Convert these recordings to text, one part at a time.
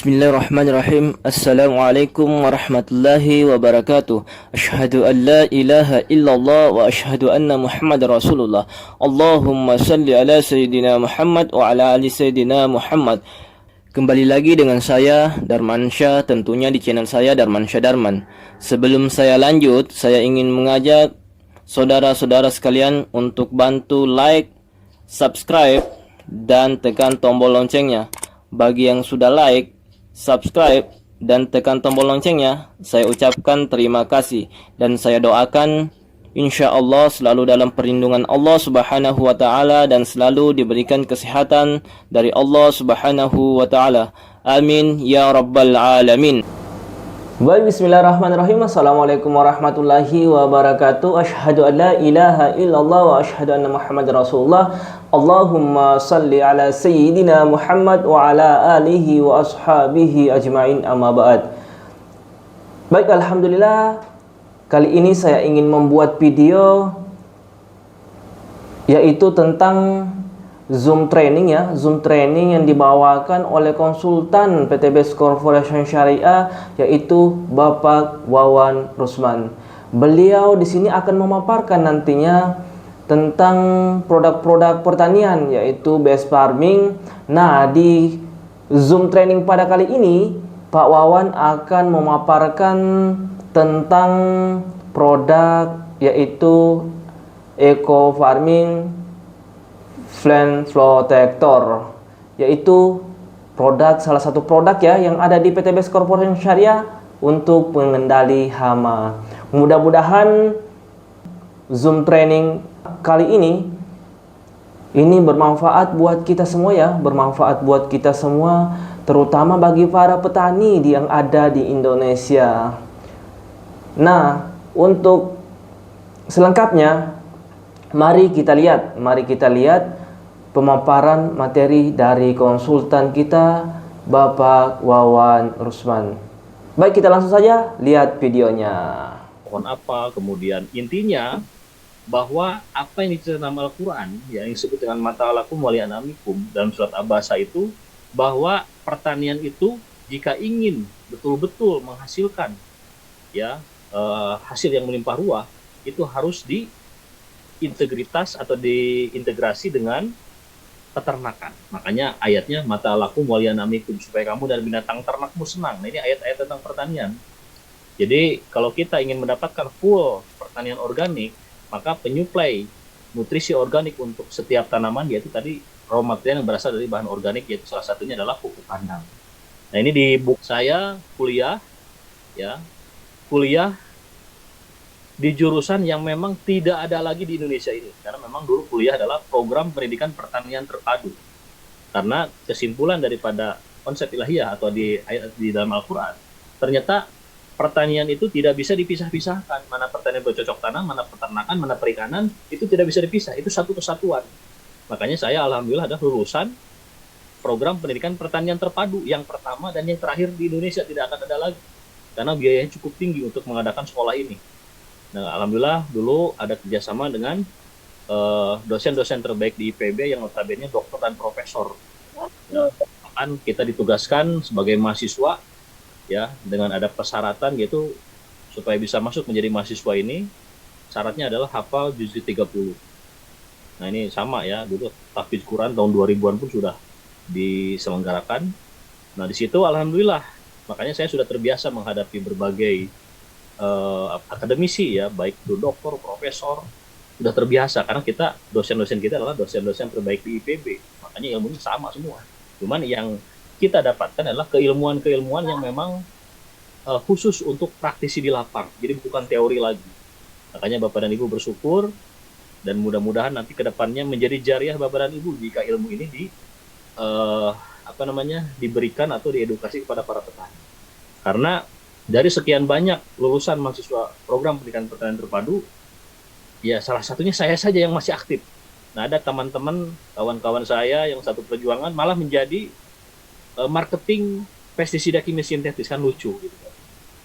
Bismillahirrahmanirrahim. Assalamualaikum warahmatullahi wabarakatuh. Asyhadu an la ilaha illallah wa asyhadu anna Muhammadar Rasulullah. Allahumma salli ala Sayyidina Muhammad wa ala ali Sayyidina Muhammad. Kembali lagi dengan saya Darmansyah, tentunya di channel saya Darmansyah Darman. Sebelum saya lanjut, saya ingin mengajak saudara-saudara sekalian untuk bantu like, subscribe, dan tekan tombol loncengnya. Bagi yang sudah like, subscribe, dan tekan tombol loncengnya, saya ucapkan terima kasih. Dan saya doakan insya Allah selalu dalam perlindungan Allah subhanahu wa ta'ala dan selalu diberikan kesehatan dari Allah subhanahu wa ta'ala. Amin ya rabbal alamin. Baik, bismillahirrahmanirrahim. Assalamualaikum warahmatullahi wabarakatuh. Asyhadu an la ilaha illallah wa asyhadu anna Muhammadar Rasulullah. Allahumma salli ala Sayyidina Muhammad wa ala alihi wa ashabihi ajma'in, amma ba'd. Baik, alhamdulillah, kali ini saya ingin membuat video yaitu tentang Zoom training ya, Zoom training yang dibawakan oleh konsultan PT Best Corporation Syariah yaitu Bapak Wawan Rusman. Beliau di sini akan memaparkan nantinya tentang produk-produk pertanian yaitu best farming. Nah, di Zoom training pada kali ini Pak Wawan akan memaparkan tentang produk yaitu eco farming plant protector, yaitu salah satu produk ya yang ada di PT Best Corporation Syariah untuk pengendali hama. Mudah-mudahan Zoom training kali ini bermanfaat buat kita semua ya, bermanfaat buat kita semua, terutama bagi para petani yang ada di Indonesia. Nah, untuk selengkapnya mari kita lihat pemaparan materi dari konsultan kita Bapak Wawan Rusman. Baik, kita langsung saja lihat videonya. Pohon apa, kemudian intinya bahwa apa yang diceritakan dalam Al-Quran yang disebut dengan mata lakum wali anamikum dalam surat Abasa itu, bahwa pertanian itu jika ingin betul-betul menghasilkan ya hasil yang melimpah ruah, itu harus diintegritas atau diintegrasi dengan peternakan. Makanya ayatnya mata lakum walianamikum, supaya kamu dan binatang ternakmu senang. Nah, ini ayat-ayat tentang pertanian. Jadi kalau kita ingin mendapatkan full pertanian organik, maka penyuplai nutrisi organik untuk setiap tanaman yaitu tadi raw material yang berasal dari bahan organik, yaitu salah satunya adalah pupuk kandang. Nah, ini di buku saya kuliah di jurusan yang memang tidak ada lagi di Indonesia ini, karena memang dulu kuliah adalah program pendidikan pertanian terpadu. Karena kesimpulan daripada konsep ilahiyah atau di dalam Al-Quran, ternyata pertanian itu tidak bisa dipisah-pisahkan. Mana pertanian bercocok tanam, mana peternakan, mana perikanan, itu tidak bisa dipisah, itu satu kesatuan. Makanya saya alhamdulillah ada lulusan program pendidikan pertanian terpadu yang pertama dan yang terakhir di Indonesia, tidak akan ada lagi, karena biayanya cukup tinggi untuk mengadakan sekolah ini. Nah, alhamdulillah dulu ada kerjasama dengan dosen-dosen terbaik di IPB yang notabene dokter dan profesor. Nah, bahkan kita ditugaskan sebagai mahasiswa ya, dengan ada persyaratan gitu supaya bisa masuk menjadi mahasiswa ini, syaratnya adalah hafal juz 30. Nah, ini sama ya, dulu tahfidz Quran tahun 2000-an pun sudah diselenggarakan. Nah, di situ alhamdulillah makanya saya sudah terbiasa menghadapi berbagai akademisi ya, baik itu doktor, profesor, sudah terbiasa karena dosen-dosen kita adalah dosen-dosen terbaik di IPB, makanya ilmunya sama semua. Cuman yang kita dapatkan adalah keilmuan-keilmuan yang memang khusus untuk praktisi di lapang, jadi bukan teori lagi. Makanya Bapak dan Ibu bersyukur dan mudah-mudahan nanti kedepannya menjadi jariah Bapak dan Ibu jika ilmu ini diberikan atau diedukasi kepada para petani. Karena dari sekian banyak lulusan mahasiswa program pendidikan pertanian terpadu, ya salah satunya saya saja yang masih aktif. Nah, ada teman-teman, kawan-kawan saya yang satu perjuangan malah menjadi marketing pestisida kimia sintetis, kan lucu gitu.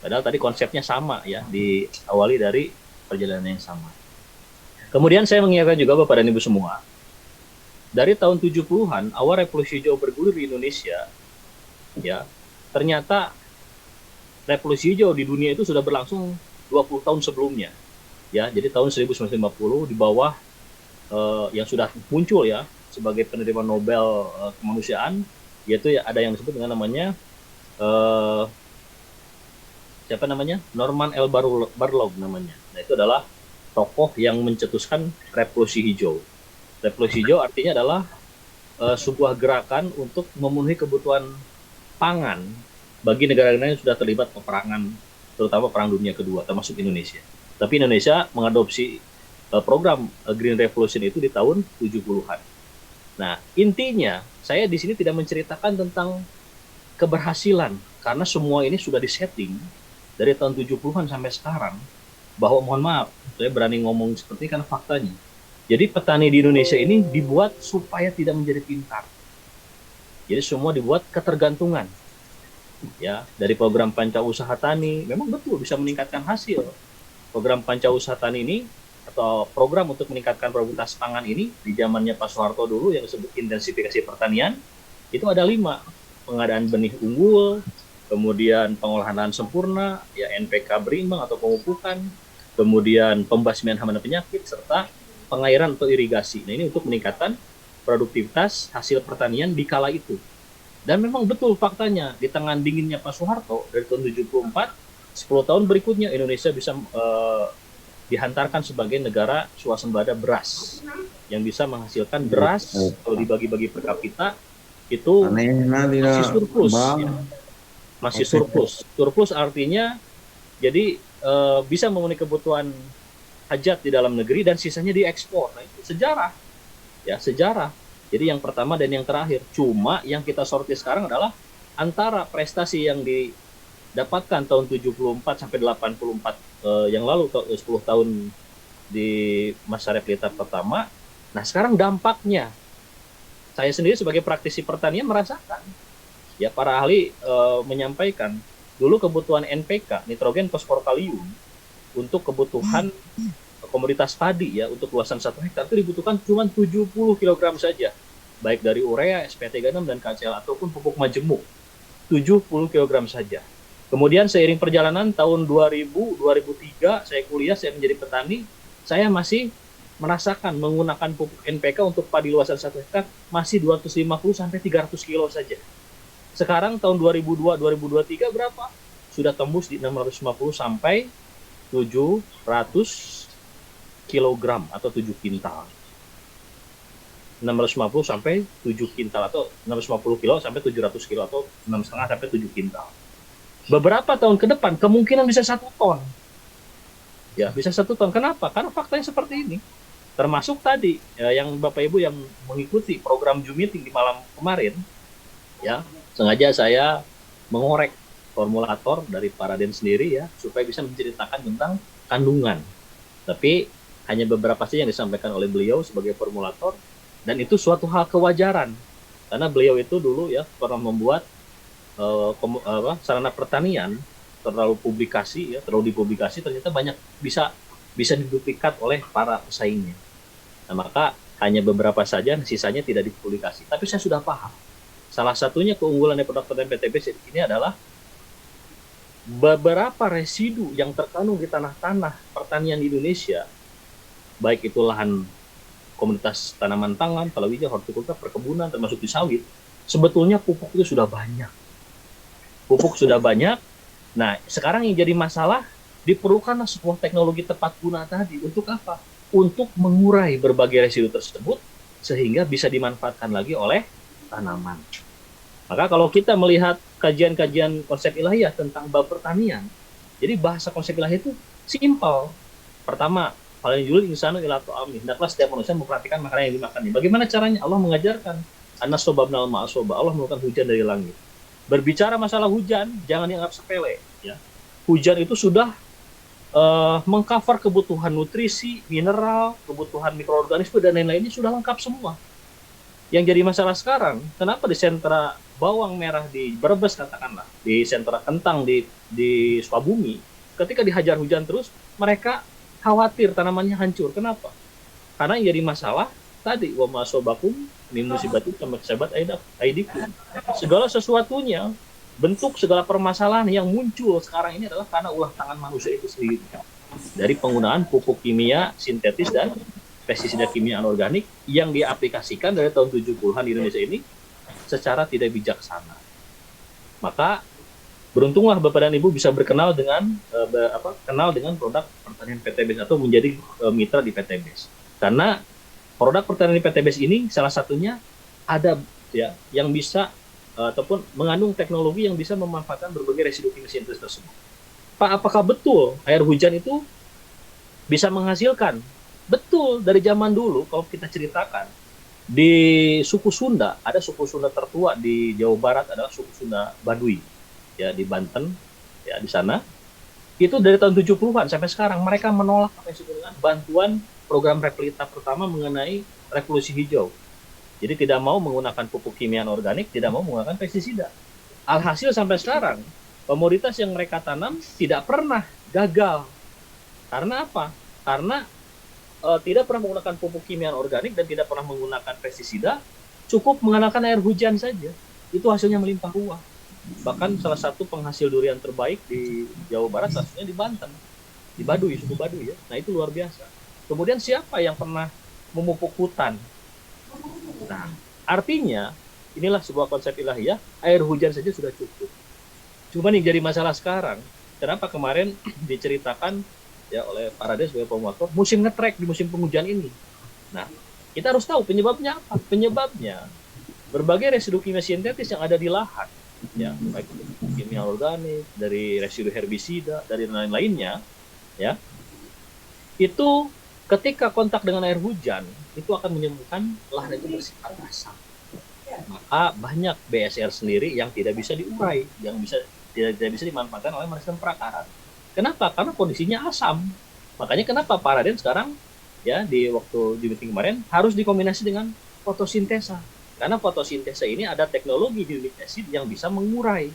Padahal tadi konsepnya sama ya, diawali dari perjalanan yang sama. Kemudian saya mengingatkan juga Bapak dan Ibu semua, dari tahun 70-an awal revolusi hijau bergulir di Indonesia, ya, ternyata revolusi hijau di dunia itu sudah berlangsung 20 tahun sebelumnya. Ya, jadi tahun 1950 di bawah yang sudah muncul ya sebagai penerima Nobel kemanusiaan, yaitu ya ada yang disebut dengan namanya siapa namanya? Norman L. Borlaug namanya. Nah, itu adalah tokoh yang mencetuskan revolusi hijau. Revolusi hijau artinya adalah sebuah gerakan untuk memenuhi kebutuhan pangan bagi negara-negara yang sudah terlibat peperangan, terutama Perang Dunia Kedua, termasuk Indonesia. Tapi Indonesia mengadopsi program Green Revolution itu di tahun 70-an. Nah, intinya saya di sini tidak menceritakan tentang keberhasilan, karena semua ini sudah disetting dari tahun 70-an sampai sekarang, bahwa mohon maaf, saya berani ngomong seperti ini karena faktanya. Jadi petani di Indonesia ini dibuat supaya tidak menjadi pintar. Jadi semua dibuat ketergantungan. Ya, dari program Panca Usaha Tani memang betul bisa meningkatkan hasil. Program Panca Usaha Tani ini atau program untuk meningkatkan produktivitas pangan ini di zamannya Pak Soeharto dulu yang disebut intensifikasi pertanian itu ada 5: pengadaan benih unggul, kemudian pengolahan lahan sempurna, ya NPK berimbang atau pemupukan, kemudian pembasmian hama dan penyakit serta pengairan atau irigasi. Nah, ini untuk meningkatkan produktivitas hasil pertanian di kala itu. Dan memang betul faktanya di tangan dinginnya Pak Soeharto dari tahun 74 10 tahun berikutnya Indonesia bisa dihantarkan sebagai negara swasembada beras yang bisa menghasilkan beras kalau dibagi-bagi per kapita itu masih surplus ya. Masih surplus. Surplus artinya jadi bisa memenuhi kebutuhan hajat di dalam negeri dan sisanya diekspor. Nah, itu sejarah. Ya, sejarah. Jadi yang pertama dan yang terakhir. Cuma yang kita soroti sekarang adalah antara prestasi yang dapatkan tahun 74 sampai 84 yang lalu 10 tahun di masa replita pertama. Nah, sekarang dampaknya saya sendiri sebagai praktisi pertanian merasakan. Ya, para ahli menyampaikan dulu kebutuhan NPK, nitrogen, fosfor, kalium untuk kebutuhan komoditas padi ya untuk luasan 1 hektar itu dibutuhkan cuma 70 kg saja. Baik dari urea, SP36 dan KCl ataupun pupuk majemuk. 70 kg saja. Kemudian seiring perjalanan tahun 2000, 2003 saya kuliah, saya menjadi petani, saya masih merasakan menggunakan pupuk NPK untuk padi luasan 1 hektar masih 250 sampai 300 kilo saja. Sekarang tahun 2002, 2023 berapa? Sudah tembus di 650 sampai 700 kilogram atau 7 kintal. 650 sampai 7 kintal atau 650 kilo sampai 700 kilo atau 6,5 sampai 7 kintal. Beberapa tahun ke depan kemungkinan bisa 1 ton. Ya, bisa 1 ton. Kenapa? Karena faktanya seperti ini. Termasuk tadi ya, yang Bapak Ibu yang mengikuti program Zoom meeting di malam kemarin, ya, sengaja saya mengorek formulator dari Pak Raden sendiri ya, supaya bisa menceritakan tentang kandungan. Tapi hanya beberapa saja yang disampaikan oleh beliau sebagai formulator, dan itu suatu hal kewajaran. Karena beliau itu dulu ya pernah membuat sarana pertanian terlalu dipublikasi ternyata banyak bisa diduplikat oleh para pesaingnya. Nah, maka hanya beberapa saja, sisanya tidak dipublikasi. Tapi saya sudah paham. Salah satunya keunggulan dari produk pertanian PTB ini adalah beberapa residu yang terkandung di tanah-tanah pertanian di Indonesia, baik itu lahan komunitas tanaman pangan, palawija, hortikultura, perkebunan, termasuk di sawit, sebetulnya pupuk itu sudah banyak. Pupuk sudah banyak. Nah, sekarang yang jadi masalah, diperlukanlah sebuah teknologi tepat guna tadi. Untuk apa? Untuk mengurai berbagai residu tersebut, sehingga bisa dimanfaatkan lagi oleh tanaman. Maka kalau kita melihat kajian-kajian konsep ilahiyah tentang bab pertanian, jadi bahasa konsep ilahiyah itu simpel. Pertama, paling julid insanu ila ta'ami. Hendaklah setiap manusia memperhatikan makanan yang dimakannya. Bagaimana caranya? Allah mengajarkan an-nasobabnal ma'asoba. Allah menurunkan hujan dari langit. Berbicara masalah hujan, jangan dianggap sepele. Ya. Hujan itu sudah mengcover kebutuhan nutrisi, mineral, kebutuhan mikroorganisme, dan lain-lainnya sudah lengkap semua. Yang jadi masalah sekarang, kenapa di sentra bawang merah di Brebes katakanlah, di sentra kentang di Sukabumi, ketika dihajar hujan terus, mereka khawatir tanamannya hancur. Kenapa? Karena yang jadi masalah tadi, wa masobakum min musibatin kama kasabat aidikum. Segala sesuatunya bentuk segala permasalahan yang muncul sekarang ini adalah karena ulah tangan manusia itu sendiri. Dari penggunaan pupuk kimia sintetis dan pestisida kimia anorganik yang diaplikasikan dari tahun 70-an di Indonesia ini secara tidak bijaksana. Maka beruntunglah Bapak dan Ibu bisa berkenal dengan kenal dengan produk pertanian PTBS atau menjadi mitra di PTBS. Karena produk pertanian PTBS ini salah satunya ada ya yang bisa ataupun mengandung teknologi yang bisa memanfaatkan berbagai residu kimia sintetis tersebut. Pak, apakah betul air hujan itu bisa menghasilkan? Betul, dari zaman dulu kalau kita ceritakan di suku Sunda, ada suku Sunda tertua di Jawa Barat adalah suku Sunda Baduy ya di Banten ya di sana. Itu dari tahun 70-an sampai sekarang mereka menolak apa yang disebut dengan bantuan program Replita pertama mengenai revolusi hijau. Jadi tidak mau menggunakan pupuk kimia organik, tidak mau menggunakan pestisida. Alhasil sampai sekarang komoditas yang mereka tanam tidak pernah gagal. Karena apa? Karena tidak pernah menggunakan pupuk kimia organik dan tidak pernah menggunakan pestisida, cukup mengandalkan air hujan saja. Itu hasilnya melimpah ruah. Bahkan salah satu penghasil durian terbaik di Jawa Barat satunya di Banten, di Baduy, suku Baduy ya. Nah itu luar biasa. Kemudian siapa yang pernah memupuk hutan? Nah, artinya inilah sebuah konsep ilahiyah, air hujan saja sudah cukup. Cuma yang jadi masalah sekarang, kenapa kemarin diceritakan ya oleh Pak Raden sebagai pemotor, musim ngetrek di musim penghujan ini. Nah, kita harus tahu penyebabnya apa? Penyebabnya berbagai residu kimia sintetis yang ada di lahan, ya, baik kimia organik, dari residu herbisida, dari lain-lainnya, ya, itu ketika kontak dengan air hujan, itu akan menyebabkan lahan itu bersifat asam. Maka banyak BSR sendiri yang tidak bisa diurai, yang tidak bisa dimanfaatkan oleh mesin perakaran. Kenapa? Karena kondisinya asam. Makanya kenapa Pak Raden sekarang ya di waktu di meeting kemarin harus dikombinasi dengan fotosintesa. Karena fotosintesa ini ada teknologi di unique acid yang bisa mengurai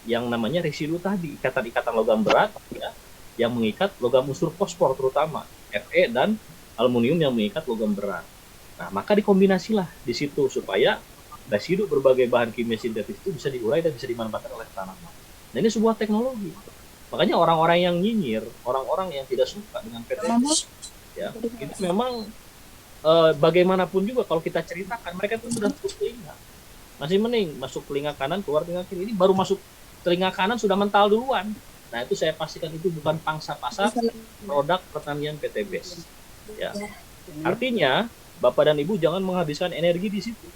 yang namanya residu tadi, ikatan-ikatan logam berat ya, yang mengikat logam unsur fosfor terutama Fe dan aluminium yang mengikat logam berat. Nah, maka dikombinasilah di situ supaya residu berbagai bahan kimia sintetis itu bisa diurai dan bisa dimanfaatkan oleh tanaman. Nah, ini sebuah teknologi. Makanya orang-orang yang nyinyir, orang-orang yang tidak suka dengan PTBS, ya, itu memang bagaimanapun juga kalau kita ceritakan, mereka itu sudah tutup telinga. Masih mending masuk telinga kanan, keluar telinga kiri. Ini baru masuk telinga kanan sudah mental duluan. Nah, itu saya pastikan itu bukan pangsa pasar produk pertanian PTBS. Ya. Artinya, Bapak dan Ibu jangan menghabiskan energi di situ.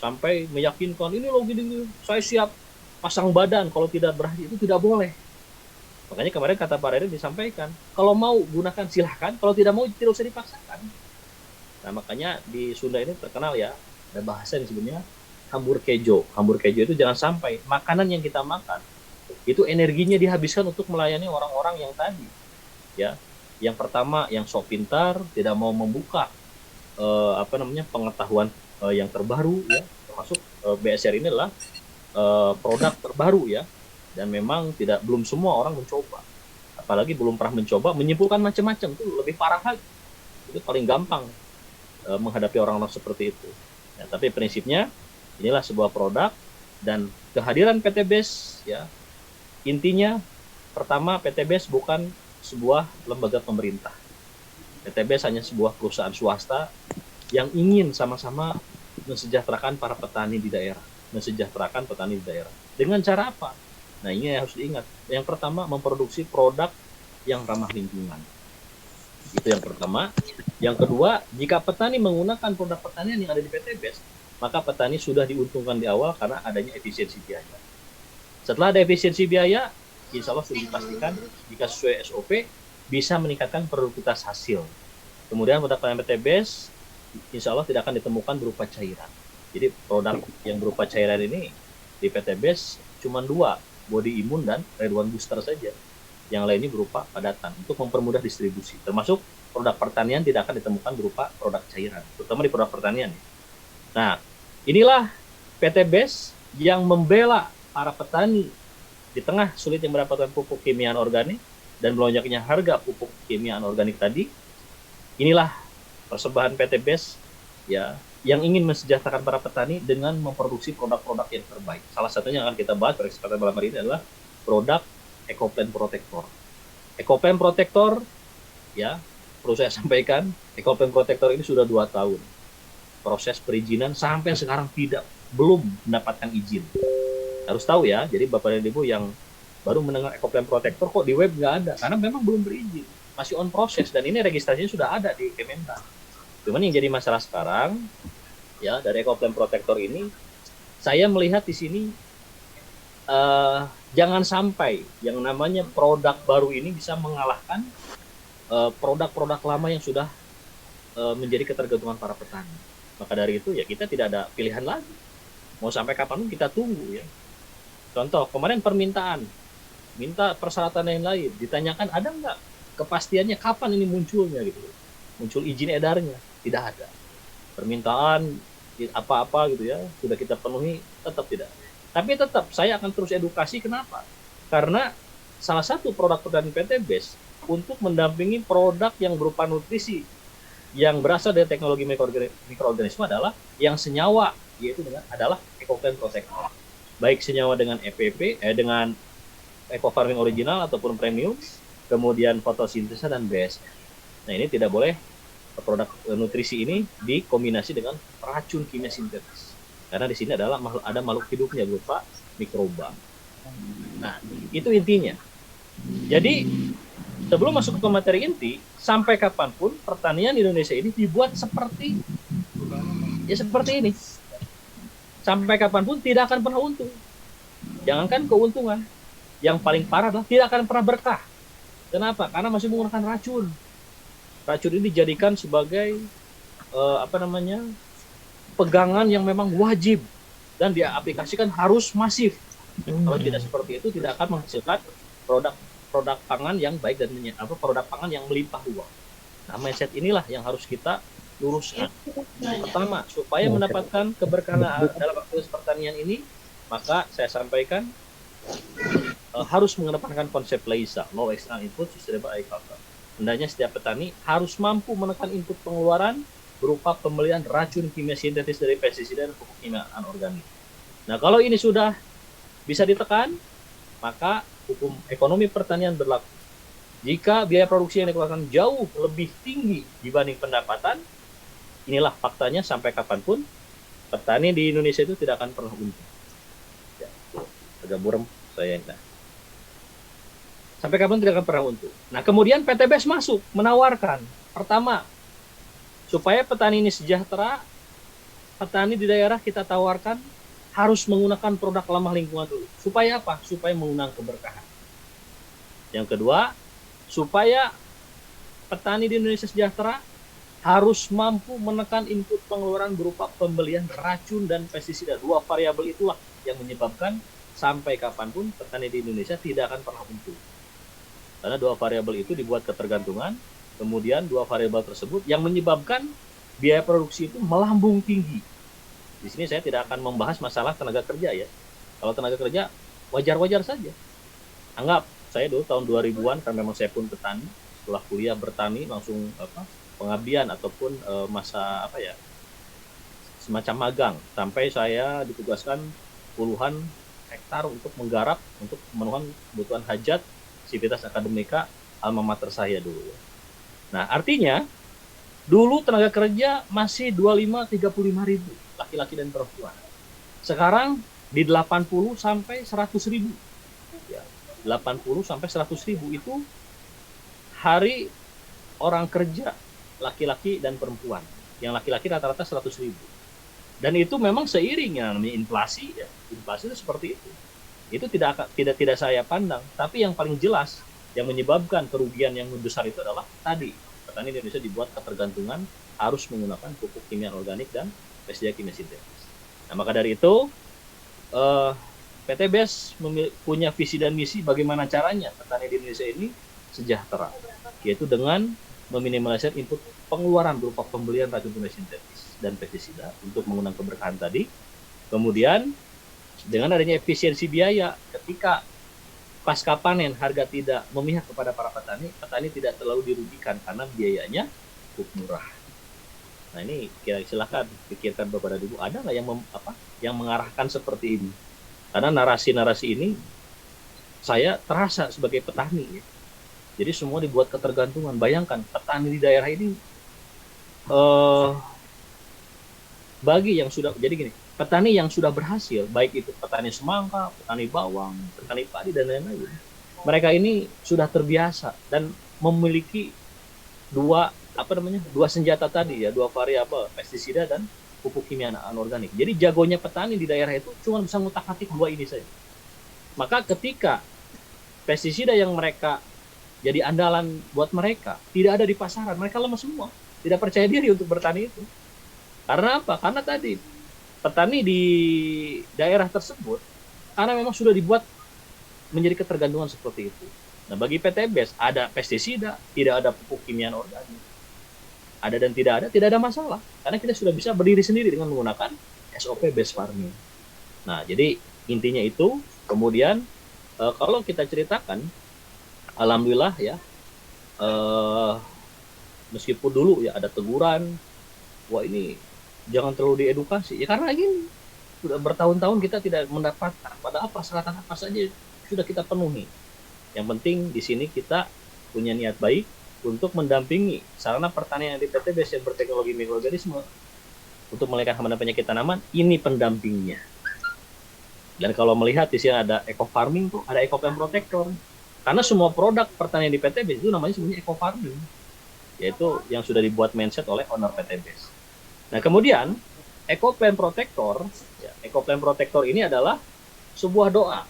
Sampai meyakinkan, ini loh gini, saya siap pasang badan, kalau tidak berhasil, itu tidak boleh. Makanya kemarin kata Pak Raden disampaikan, kalau mau gunakan silahkan, kalau tidak mau tidak usah dipaksakan. Nah makanya di Sunda ini terkenal ya, ada bahasa yang disebutnya hambur kejo. Hambur kejo itu jangan sampai makanan yang kita makan, itu energinya dihabiskan untuk melayani orang-orang yang tadi. Ya, yang pertama yang sok pintar, tidak mau membuka pengetahuan yang terbaru ya, termasuk BSR ini adalah produk terbaru ya. Dan memang belum semua orang mencoba, apalagi belum pernah mencoba, menyimpulkan macam-macam itu lebih parah lagi. Itu paling gampang menghadapi orang-orang seperti itu. Ya, tapi prinsipnya inilah sebuah produk dan kehadiran PTBS ya intinya pertama PTBS bukan sebuah lembaga pemerintah. PTBS hanya sebuah perusahaan swasta yang ingin sama-sama mensejahterakan para petani di daerah, mensejahterakan petani di daerah. Dengan cara apa? Nah, ini harus diingat. Yang pertama, memproduksi produk yang ramah lingkungan. Itu yang pertama. Yang kedua, jika petani menggunakan produk pertanian yang ada di PTBS, maka petani sudah diuntungkan di awal karena adanya efisiensi biaya. Setelah ada efisiensi biaya, insya Allah sudah dipastikan jika sesuai SOP, bisa meningkatkan produktivitas hasil. Kemudian produk pertanian PTBS, insya Allah tidak akan ditemukan berupa cairan. Jadi produk yang berupa cairan ini di PTBS cuma 2, body imun dan Red1 booster saja. Yang lainnya berupa padatan untuk mempermudah distribusi. Termasuk produk pertanian tidak akan ditemukan berupa produk cairan, terutama di produk pertanian. Nah, inilah PTBS yang membela para petani di tengah sulitnya mendapatkan pupuk kimia organik dan melonjaknya harga pupuk kimia organik tadi. Inilah persembahan PTBS ya yang ingin mensejahterakan para petani dengan memproduksi produk-produk yang terbaik. Salah satunya yang akan kita bahas pada kesempatan malam hari ini adalah produk EcoPlant Protector. EcoPlant Protector, ya, perlu saya sampaikan, EcoPlant Protector ini sudah 2 tahun. Proses perizinan sampai sekarang belum mendapatkan izin. Harus tahu ya, jadi Bapak dan Ibu yang baru mendengar EcoPlant Protector kok di web nggak ada, karena memang belum berizin, masih on proses, dan ini registrasinya sudah ada di Kementan. Cuman yang jadi masalah sekarang, ya, dari EcoPlant Protector ini, saya melihat di sini jangan sampai yang namanya produk baru ini bisa mengalahkan produk-produk lama yang sudah menjadi ketergantungan para petani. Maka dari itu ya kita tidak ada pilihan lagi. Mau sampai kapan pun kita tunggu ya. Contoh kemarin permintaan, minta persyaratan lain-lain, ditanyakan ada nggak kepastiannya kapan ini munculnya gitu, muncul izin edarnya, tidak ada. Permintaan apa-apa gitu ya sudah kita penuhi, tetap tidak. Tapi tetap saya akan terus edukasi. Kenapa? Karena salah satu produk pertanian PT BES untuk mendampingi produk yang berupa nutrisi yang berasal dari teknologi mikroorganisme adalah yang senyawa, yaitu adalah EcoPlant Protector. Baik senyawa dengan EPP, dengan Eco Farming Original ataupun Premium, kemudian fotosintesa dan BS. Nah, ini tidak boleh produk nutrisi ini dikombinasi dengan racun kimia sintetis. Karena di sini ada makhluk hidupnya berupa mikroba. Nah, itu intinya. Jadi, sebelum masuk ke materi inti, sampai kapanpun pertanian di Indonesia ini dibuat seperti ini. Sampai kapanpun tidak akan pernah untung. Jangankan keuntungan, yang paling parah adalah tidak akan pernah berkah. Kenapa? Karena masih menggunakan racun. Racun ini dijadikan sebagai pegangan yang memang wajib dan diaplikasikan harus masif. Kalau tidak seperti itu tidak akan menghasilkan produk pangan yang baik dan produk pangan yang melimpah ruah. Nah, mindset inilah yang harus kita luruskan. Pertama, supaya mendapatkan keberkahan dalam aktivitas pertanian ini, maka saya sampaikan harus mengedepankan konsep LEISA, Low External Input Sustainable Agriculture. Hendaknya setiap petani harus mampu menekan input pengeluaran berupa pembelian racun kimia sintetis dari pestisida dan pupuk kimia anorganik. Nah, kalau ini sudah bisa ditekan, maka hukum ekonomi pertanian berlaku. Jika biaya produksi yang dikeluarkan jauh lebih tinggi dibanding pendapatan, inilah faktanya sampai kapanpun petani di Indonesia itu tidak akan pernah untung. Ya, agak buram saya ini. Sampai kapan tidak akan pernah untung. Nah, kemudian PT BES masuk menawarkan, pertama, supaya petani ini sejahtera, petani di daerah kita tawarkan harus menggunakan produk ramah lingkungan dulu. Supaya apa? Supaya mengundang keberkahan. Yang kedua, supaya petani di Indonesia sejahtera harus mampu menekan input pengeluaran berupa pembelian racun dan pestisida. 2 variabel itulah yang menyebabkan sampai kapanpun petani di Indonesia tidak akan pernah untung. Karena 2 variabel itu dibuat ketergantungan, kemudian 2 variabel tersebut yang menyebabkan biaya produksi itu melambung tinggi. Di sini saya tidak akan membahas masalah tenaga kerja ya. Kalau tenaga kerja wajar-wajar saja. Anggap saya dulu tahun 2000-an, karena memang saya pun petani, setelah kuliah bertani langsung pengabdian ataupun masa semacam magang, sampai saya ditugaskan puluhan hektar untuk menggarap untuk memenuhi kebutuhan hajat Civitas Akademika alma mater saya dulu. Nah, artinya dulu tenaga kerja masih 25-35 ribu laki-laki dan perempuan. Sekarang di 80 sampai 100 ribu. Ya, 80 sampai 100 ribu itu hari orang kerja laki-laki dan perempuan. Yang laki-laki rata-rata 100 ribu. Dan itu memang seiringnya namanya inflasi ya. Inflasi itu seperti itu. Itu tidak saya pandang, tapi yang paling jelas yang menyebabkan kerugian yang besar itu adalah tadi petani di Indonesia dibuat ketergantungan harus menggunakan pupuk kimia organik dan pestisida kimia sintetis. Nah, maka dari itu PT BES punya visi dan misi bagaimana caranya petani di Indonesia ini sejahtera, yaitu dengan meminimalisir input pengeluaran berupa pembelian racun kimia sintetis dan pestisida untuk menggunakan keberkahan tadi. Kemudian dengan adanya efisiensi biaya, ketika pasca panen harga tidak memihak kepada para petani, petani tidak terlalu dirugikan karena biayanya cukup murah. Nah ini kira silakan pikirkan Bapak dan Ibu, ada nggak yang yang mengarahkan seperti ini? Karena narasi-narasi ini saya terasa sebagai petani ya. Jadi semua dibuat ketergantungan. Bayangkan petani di daerah ini eh, bagi yang sudah jadi gini, petani yang sudah berhasil, baik itu petani semangka, petani bawang, petani padi dan lain-lain. Mereka ini sudah terbiasa dan memiliki dua senjata tadi ya, dua variabel, pestisida dan pupuk kimia anorganik. Jadi jagonya petani di daerah itu cuma bisa ngutak-atik dua ini saja. Maka ketika pestisida yang mereka jadi andalan buat mereka tidak ada di pasaran, mereka lemah semua, tidak percaya diri untuk bertani itu. Karena apa? Karena tadi petani di daerah tersebut karena memang sudah dibuat menjadi ketergantungan seperti itu. Nah, bagi PTBS ada pestisida, tidak ada pupuk kimia organik, ada dan tidak ada masalah karena kita sudah bisa berdiri sendiri dengan menggunakan SOP based farming. Nah, jadi intinya itu. Kemudian kalau kita ceritakan, alhamdulillah ya, meskipun dulu ya ada teguran, wah ini jangan terlalu diedukasi ya, karena gini sudah bertahun-tahun kita tidak mendapatkan padahal persyaratan apa saja sudah kita penuhi. Yang penting di sini kita punya niat baik untuk mendampingi sarana pertanian di PTBS yang berteknologi mikroorganisme untuk mengalihkan hama dan penyakit tanaman. Ini pendampingnya. Dan kalau melihat di sini ada eco farming tuh, ada eco plant protector. Karena semua produk pertanian di PTBS itu namanya sebenarnya eco farming, yaitu yang sudah dibuat mindset oleh owner PTBS. Nah, kemudian Eco Plant Protector, ya, Eco Plant Protector ini adalah sebuah doa.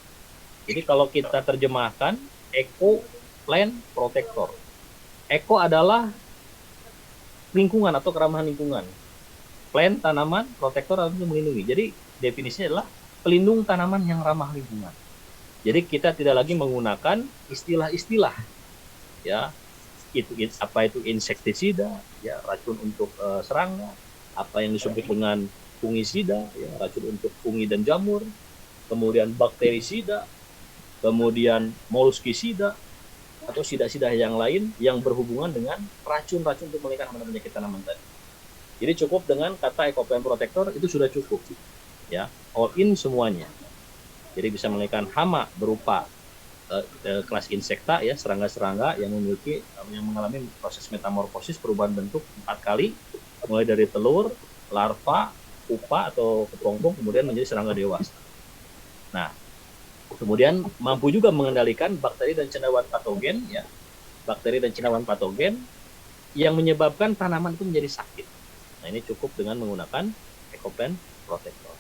Jadi kalau kita terjemahkan Eco Plant Protector, Eco adalah lingkungan atau keramahan lingkungan, plant tanaman, protector untuk melindungi. Jadi definisinya adalah pelindung tanaman yang ramah lingkungan. Jadi kita tidak lagi menggunakan istilah-istilah, ya itu apa itu insektisida, ya racun untuk serangga, apa yang disebut dengan fungisida, ya, racun untuk fungi dan jamur, kemudian bakterisida, kemudian moluskisida, atau sida-sida yang lain yang berhubungan dengan racun-racun untuk mengalihkan hama dan penyakit tanaman tadi. Jadi cukup dengan kata Eco Plant Protector itu sudah cukup, ya, all in semuanya. Jadi bisa mengalihkan hama berupa kelas insekta, ya, serangga-serangga yang memiliki yang mengalami proses metamorfosis, perubahan bentuk 4 kali, mulai dari telur, larva, pupa atau kepompong, kemudian menjadi serangga dewasa. Nah, kemudian mampu juga mengendalikan bakteri dan cendawan patogen, ya, bakteri dan cendawan patogen yang menyebabkan tanaman itu menjadi sakit. Nah, ini cukup dengan menggunakan Eco Plant Protector.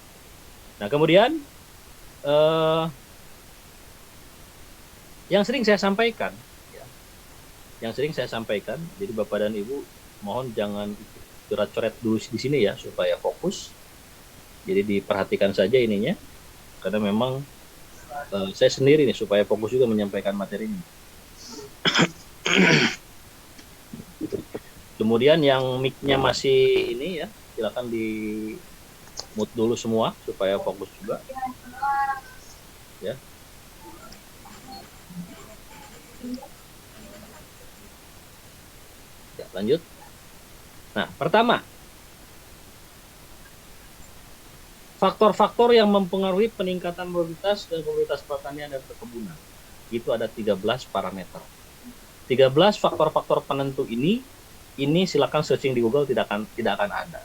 Nah, kemudian yang sering saya sampaikan, ya, jadi Bapak dan Ibu mohon jangan coret-coret dulu di sini ya supaya fokus. Jadi diperhatikan saja ininya, karena memang saya sendiri nih supaya fokus juga menyampaikan materi ini. Kemudian yang mic-nya masih ini ya, silakan di mute dulu semua supaya fokus juga. Ya. Ya, lanjut. Nah, pertama, faktor-faktor yang mempengaruhi peningkatan produktivitas dan komoditas pertanian dan perkebunan. Itu ada 13 parameter. 13 faktor-faktor penentu ini silakan searching di Google, tidak akan ada.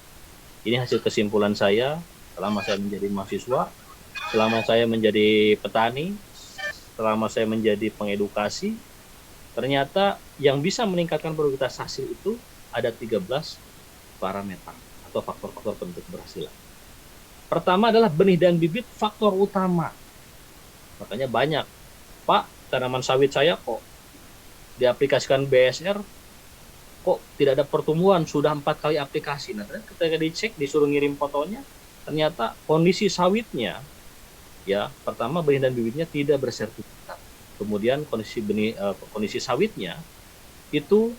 Ini hasil kesimpulan saya selama saya menjadi mahasiswa, selama saya menjadi petani, selama saya menjadi pengedukasi. Ternyata yang bisa meningkatkan produktivitas hasil itu ada 13 parameter atau faktor-faktor penentu keberhasilan. Pertama adalah benih dan bibit, faktor utama. Makanya banyak, Pak, tanaman sawit saya kok diaplikasikan BSR, kok tidak ada pertumbuhan, sudah 4 kali aplikasi. Nah, ketika dicek, disuruh ngirim fotonya, ternyata kondisi sawitnya, ya, pertama benih dan bibitnya tidak bersertifikat. Kemudian kondisi sawitnya itu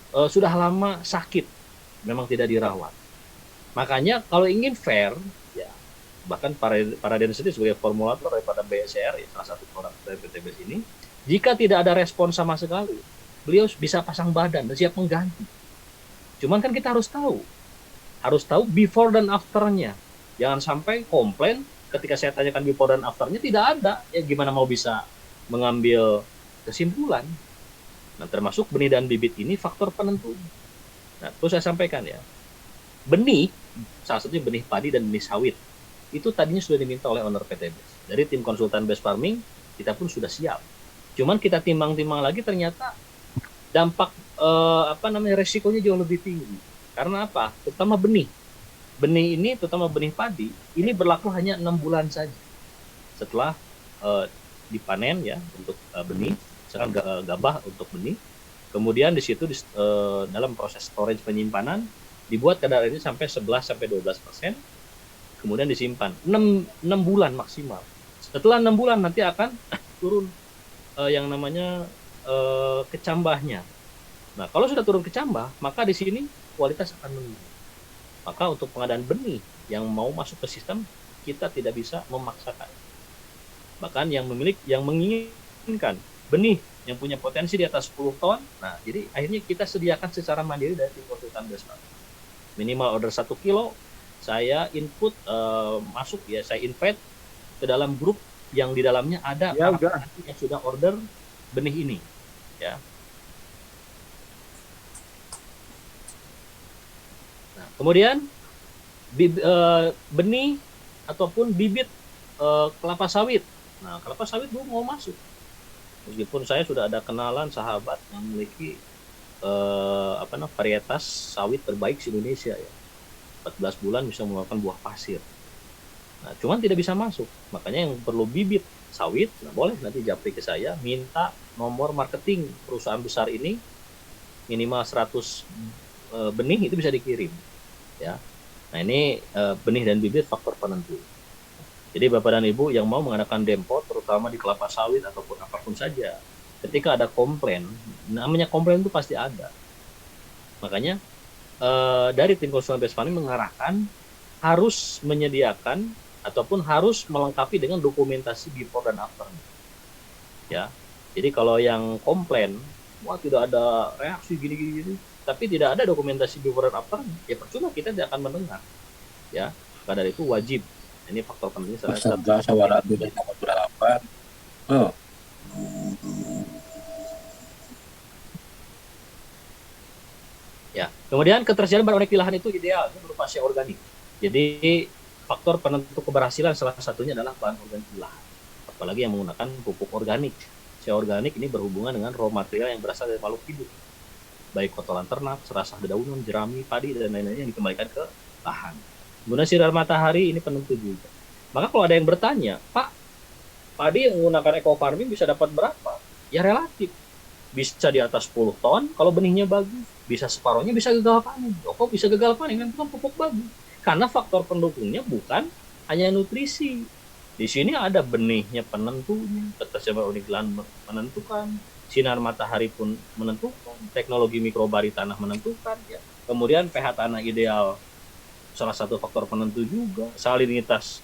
sudah lama sakit, memang tidak dirawat. Makanya kalau ingin fair, ya, bahkan Paraden sendiri sebagai formulator daripada BSR, ya, salah satu produk dari PTBS ini, jika tidak ada respon sama sekali, beliau bisa pasang badan dan siap mengganti. Cuman kan kita harus tahu, harus tahu before dan afternya. Jangan sampai komplain ketika saya tanyakan before dan afternya tidak ada. Ya gimana mau bisa mengambil kesimpulan? Nah, termasuk benih dan bibit ini faktor penentu. Nah, terus saya sampaikan ya, benih, salah satunya benih padi dan benih sawit, itu tadinya sudah diminta oleh owner PTBS. Dari tim konsultan Best Farming, kita pun sudah siap. Cuman kita timbang-timbang lagi ternyata dampak resikonya jauh lebih tinggi. Karena apa? Terutama benih. Benih ini, terutama benih padi, ini berlaku hanya 6 bulan saja. Setelah dipanen ya untuk benih, misalkan gabah untuk benih. Kemudian di situ dalam proses storage penyimpanan dibuat kadar ini sampai 11-12%, kemudian disimpan 6 bulan maksimal. Setelah 6 bulan nanti akan turun yang namanya kecambahnya. Nah, kalau sudah turun kecambah, maka di sini kualitas akan menurun. Maka untuk pengadaan benih yang mau masuk ke sistem, kita tidak bisa memaksakan. Bahkan yang menginginkan benih yang punya potensi di atas 10 ton, nah jadi akhirnya kita sediakan secara mandiri dari tim konsultan Best Farming. Minimal order 1 kilo, saya input masuk ya, saya invite ke dalam grup yang di dalamnya ada Ya, para yang sudah order benih ini, ya. Nah, kemudian benih ataupun bibit kelapa sawit. Nah, kelapa sawit belum mau masuk. Meskipun saya sudah ada kenalan sahabat yang memiliki varietas sawit terbaik di Indonesia ya. 14 bulan bisa mengeluarkan buah pasir. Nah, cuman tidak bisa masuk. Makanya yang perlu bibit sawit, nah boleh nanti japri ke saya, minta nomor marketing perusahaan besar ini, minimal 100 benih itu bisa dikirim. Ya. Nah, ini benih dan bibit faktor penentu. Jadi Bapak dan Ibu yang mau mengadakan dempot, terutama di kelapa sawit ataupun apapun saja, ketika ada komplain, namanya komplain itu pasti ada. Makanya dari tim konsultan Best Farming mengarahkan harus menyediakan ataupun harus melengkapi dengan dokumentasi before dan after. Ya, jadi kalau yang komplain, wah tidak ada reaksi gini-gini, tapi tidak ada dokumentasi before dan after, ya percuma kita tidak akan mendengar. Ya, maka dari itu wajib. Ini faktor pentingnya salah satu. Sawara dari nomor berapa? Oh. Ya, kemudian ketersediaan bahan organik di lahan itu ideal berupa shea organik. Jadi faktor penentu keberhasilan salah satunya adalah bahan organik di lahan. Apalagi yang menggunakan pupuk organik. Shea organik ini berhubungan dengan raw material yang berasal dari makhluk hidup. Baik kotoran ternak, serasah dedaunan, jerami, padi, dan lain-lain yang dikembalikan ke lahan. Guna sinar matahari ini penentu juga. Maka kalau ada yang bertanya, Pak, padi yang menggunakan eco farming bisa dapat berapa? Ya relatif. Bisa di atas 10 ton kalau benihnya bagus. Bisa separuhnya bisa gagal panen. Kok bisa gagal panen? Kan itu kan pupuk bagus. Karena faktor pendukungnya bukan hanya nutrisi. Di sini ada benihnya penentunya, ketersediaan unik lahan menentukan, sinar matahari pun menentukan, teknologi mikrobari tanah menentukan, ya. Kemudian pH tanah ideal salah satu faktor penentu juga, salinitas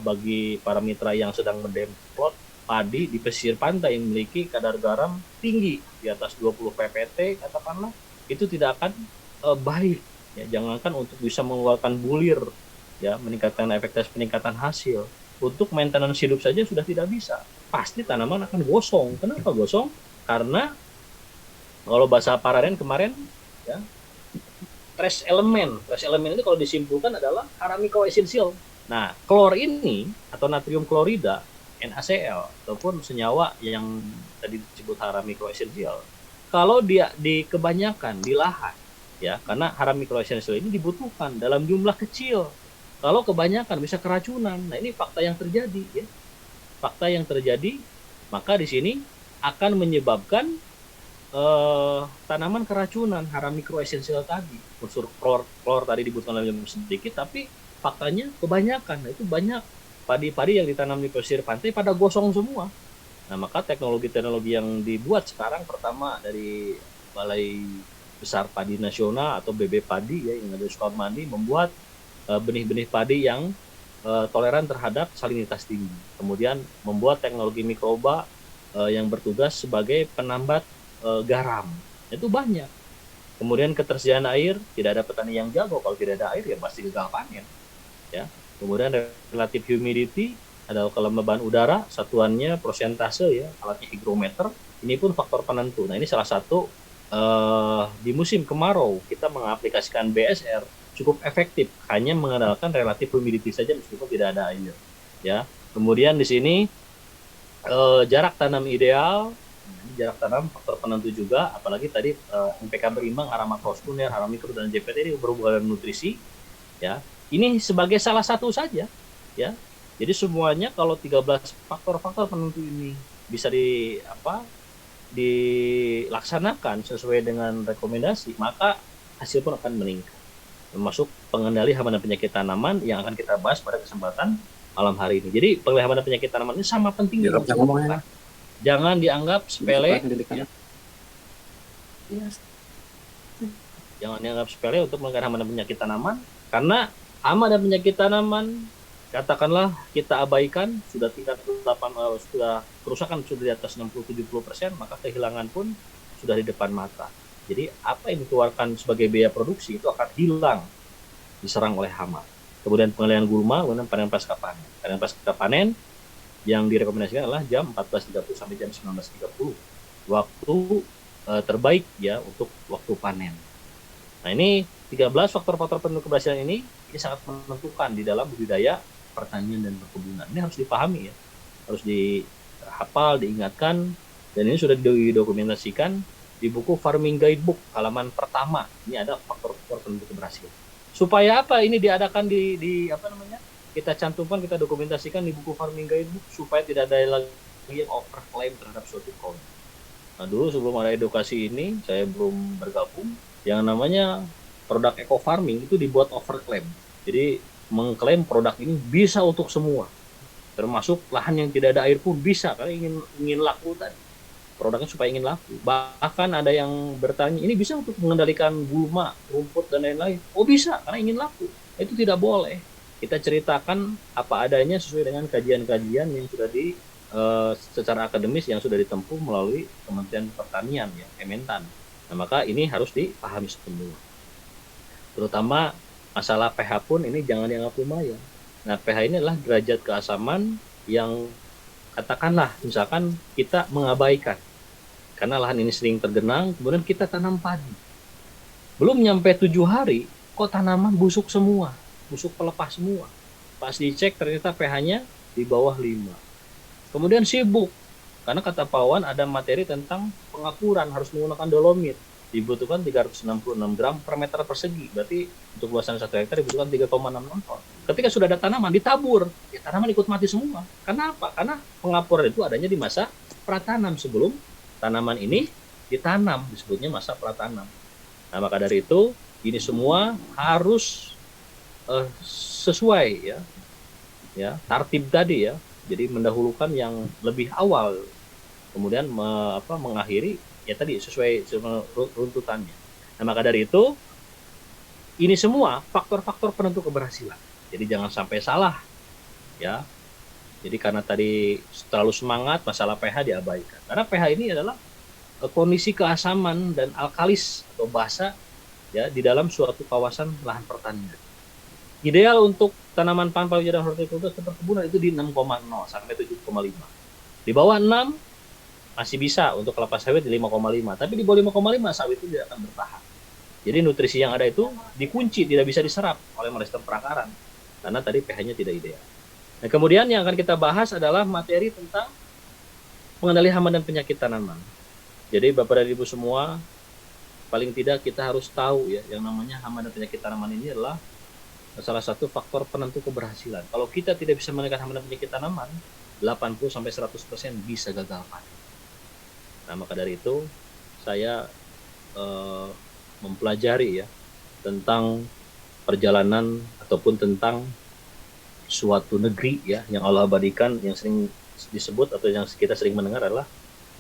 bagi para mitra yang sedang mendemplot padi di pesisir pantai yang memiliki kadar garam tinggi di atas 20 ppt katakanlah, itu tidak akan baik ya, jangankan untuk bisa mengeluarkan bulir ya, meningkatkan efektivitas peningkatan hasil, untuk maintenance hidup saja sudah tidak bisa, pasti tanaman akan gosong. Kenapa gosong? Karena kalau bahasa Pararen kemarin ya, trace elemen itu kalau disimpulkan adalah hara mikroesensial. Nah, klor ini atau natrium klorida, NaCl ataupun senyawa yang tadi disebut hara mikroesensial, kalau dia di kebanyakan di lahan ya, karena hara mikroesensial ini dibutuhkan dalam jumlah kecil. Kalau kebanyakan bisa keracunan. Nah, ini fakta yang terjadi ya. Fakta yang terjadi, maka di sini akan menyebabkan tanaman keracunan hara mikroesensial tadi. Unsur klor tadi dibutuhkan dalam jumlah sedikit, tapi faktanya kebanyakan. Nah, itu banyak padi-padi yang ditanam di pesisir pantai pada gosong semua. Nah, maka teknologi-teknologi yang dibuat sekarang, pertama dari Balai Besar Padi Nasional atau BB Padi ya, yang ada di Sukabumi, membuat benih-benih padi yang toleran terhadap salinitas tinggi. Kemudian membuat teknologi mikroba yang bertugas sebagai penambat garam. Itu banyak. Kemudian ketersediaan air, tidak ada petani yang jago kalau tidak ada air ya pasti gagal panen. Ya. Kemudian relative humidity adalah kelembaban udara, satuannya persentase ya, alatnya hygrometer. Ini pun faktor penentu. Nah ini salah satu di musim kemarau kita mengaplikasikan BSR cukup efektif, hanya mengandalkan relative humidity saja meskipun tidak ada air. Ya. Kemudian di sini jarak tanam ideal. Jarak tanam faktor penentu juga, apalagi tadi NPK berimbang, arah makroskluner, arah mikro dan JPT ini berhubungan dengan nutrisi, ya. Ini sebagai salah satu saja, ya. Jadi semuanya kalau 13 faktor-faktor penentu ini bisa dilaksanakan sesuai dengan rekomendasi, maka hasil pun akan meningkat. Termasuk pengendali hama dan penyakit tanaman yang akan kita bahas pada kesempatan malam hari ini. Jadi pengendali hama dan penyakit tanaman ini sama pentingnya. Jangan dianggap sepele. Ya. Jangan dianggap sepele untuk mengenai hama dan penyakit tanaman, karena hama dan penyakit tanaman katakanlah kita abaikan, sudah tingkat sudah kerusakan sudah di atas 60-70%, maka kehilangan pun sudah di depan mata. Jadi apa yang dikeluarkan sebagai biaya produksi itu akan hilang diserang oleh hama. Kemudian pengendalian gulma, kemudian panen pasca panen. Panen pasca panen yang direkomendasikan adalah jam 14.30 sampai jam 19.30, waktu terbaik ya untuk waktu panen. Nah ini 13 faktor-faktor penentu keberhasilan ini sangat menentukan di dalam budidaya, pertanian dan perkebunan. Ini harus dipahami ya, harus dihafal, diingatkan, dan ini sudah didokumentasikan di buku Farming Guidebook halaman pertama. Ini ada faktor-faktor penentu keberhasilan. Supaya apa ini diadakan kita cantumkan, kita dokumentasikan di buku Farming Guidebook supaya tidak ada lagi yang overclaim terhadap suatu produk. Nah dulu sebelum ada edukasi ini, saya belum bergabung, yang namanya produk eco farming itu dibuat overclaim. Jadi mengklaim produk ini bisa untuk semua, termasuk lahan yang tidak ada air pun bisa, karena ingin laku tadi. Produknya supaya ingin laku. Bahkan ada yang bertanya, ini bisa untuk mengendalikan gulma, rumput dan lain-lain. Oh bisa, karena ingin laku. Itu tidak boleh. Kita ceritakan apa adanya sesuai dengan kajian-kajian yang sudah secara akademis yang sudah ditempuh melalui Kementerian Pertanian ya, Kementan. Nah, maka ini harus dipahami semua. Terutama masalah pH pun ini jangan dianggap lumayan. Nah, pH ini adalah derajat keasaman yang katakanlah misalkan kita mengabaikan karena lahan ini sering tergenang, kemudian kita tanam padi. Belum nyampe 7 hari, kok tanaman busuk semua. Busuk pelepas semua. Pas dicek ternyata pH-nya di bawah 5. Kemudian sibuk, karena kata Pak Wawan ada materi tentang pengapuran harus menggunakan dolomit. Dibutuhkan 366 gram per meter persegi. Berarti untuk luasan 1 hektar dibutuhkan 3,6 ton. Ketika sudah ada tanaman, ditabur. Ya, tanaman ikut mati semua. Kenapa? Karena pengapuran itu adanya di masa pratanam sebelum tanaman ini ditanam. Disebutnya masa pratanam. Nah, maka dari itu, ini semua harus sesuai ya tartib tadi ya, jadi mendahulukan yang lebih awal, kemudian mengakhiri ya tadi sesuai runtutannya. Nah maka dari itu ini semua faktor-faktor penentu keberhasilan, jadi jangan sampai salah ya. Jadi karena tadi terlalu semangat masalah pH diabaikan, karena pH ini adalah kondisi keasaman dan alkalis atau basa ya di dalam suatu kawasan lahan pertanian. Ideal untuk tanaman pangan palawija dan hortikultura perkebunan itu di 6,0 sampai 7,5. Di bawah 6 masih bisa untuk kelapa sawit di 5,5, tapi di bawah 5,5 sawit itu tidak akan bertahan. Jadi nutrisi yang ada itu dikunci, tidak bisa diserap oleh sistem perakaran karena tadi pH-nya tidak ideal. Nah, kemudian yang akan kita bahas adalah materi tentang pengendali hama dan penyakit tanaman. Jadi Bapak dan Ibu semua, paling tidak kita harus tahu ya, yang namanya hama dan penyakit tanaman ini adalah salah satu faktor penentu keberhasilan. Kalau kita tidak bisa menekan hama dan penyakit tanaman, 80-100% bisa gagal panen. Nah, maka dari itu saya mempelajari ya tentang perjalanan ataupun tentang suatu negeri ya yang Allah abadikan, yang sering disebut atau yang kita sering mendengar adalah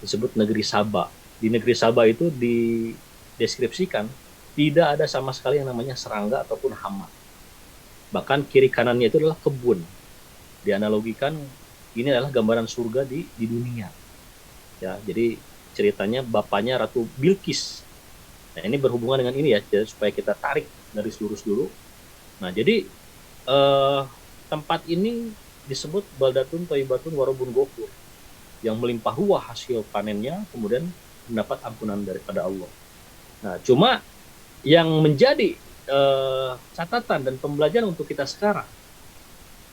disebut negeri Saba. Di negeri Saba itu dideskripsikan tidak ada sama sekali yang namanya serangga ataupun hama. Bahkan kiri kanannya itu adalah kebun. Dianalogikan ini adalah gambaran surga di dunia. Ya, jadi ceritanya bapaknya Ratu Bilqis. Nah, Nah, ini berhubungan dengan ini ya, jadi supaya kita tarik garis lurus dulu. Nah, jadi tempat ini disebut baldatun thayyibatun warabun ghafur, yang melimpah ruah hasil panennya, kemudian mendapat ampunan daripada Allah. Nah, cuma yang menjadi catatan dan pembelajaran untuk kita sekarang,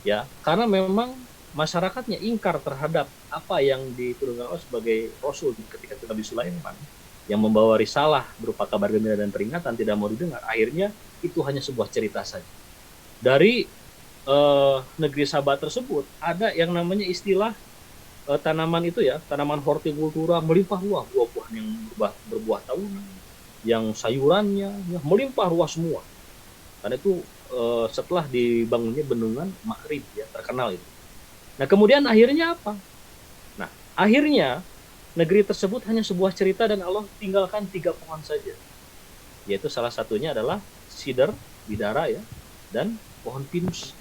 ya, karena memang masyarakatnya ingkar terhadap apa yang diturunkan Allah sebagai Rasul ketika Nabi Sulaiman, yang membawa risalah berupa kabar gembira dan peringatan tidak mau didengar. Akhirnya itu hanya sebuah cerita saja. Dari negeri Sabah tersebut ada yang namanya istilah tanaman itu ya, tanaman hortikultura melimpah ruah, buah-buahan yang berbuah tahunan, yang sayurannya ya, melimpah ruah semua. Karena itu setelah dibangunnya bendungan Ma'rib ya, terkenal itu. Nah, kemudian akhirnya apa? Nah, akhirnya negeri tersebut hanya sebuah cerita dan Allah tinggalkan 3 pohon saja. Yaitu salah satunya adalah sidar, bidara ya, dan pohon pinus.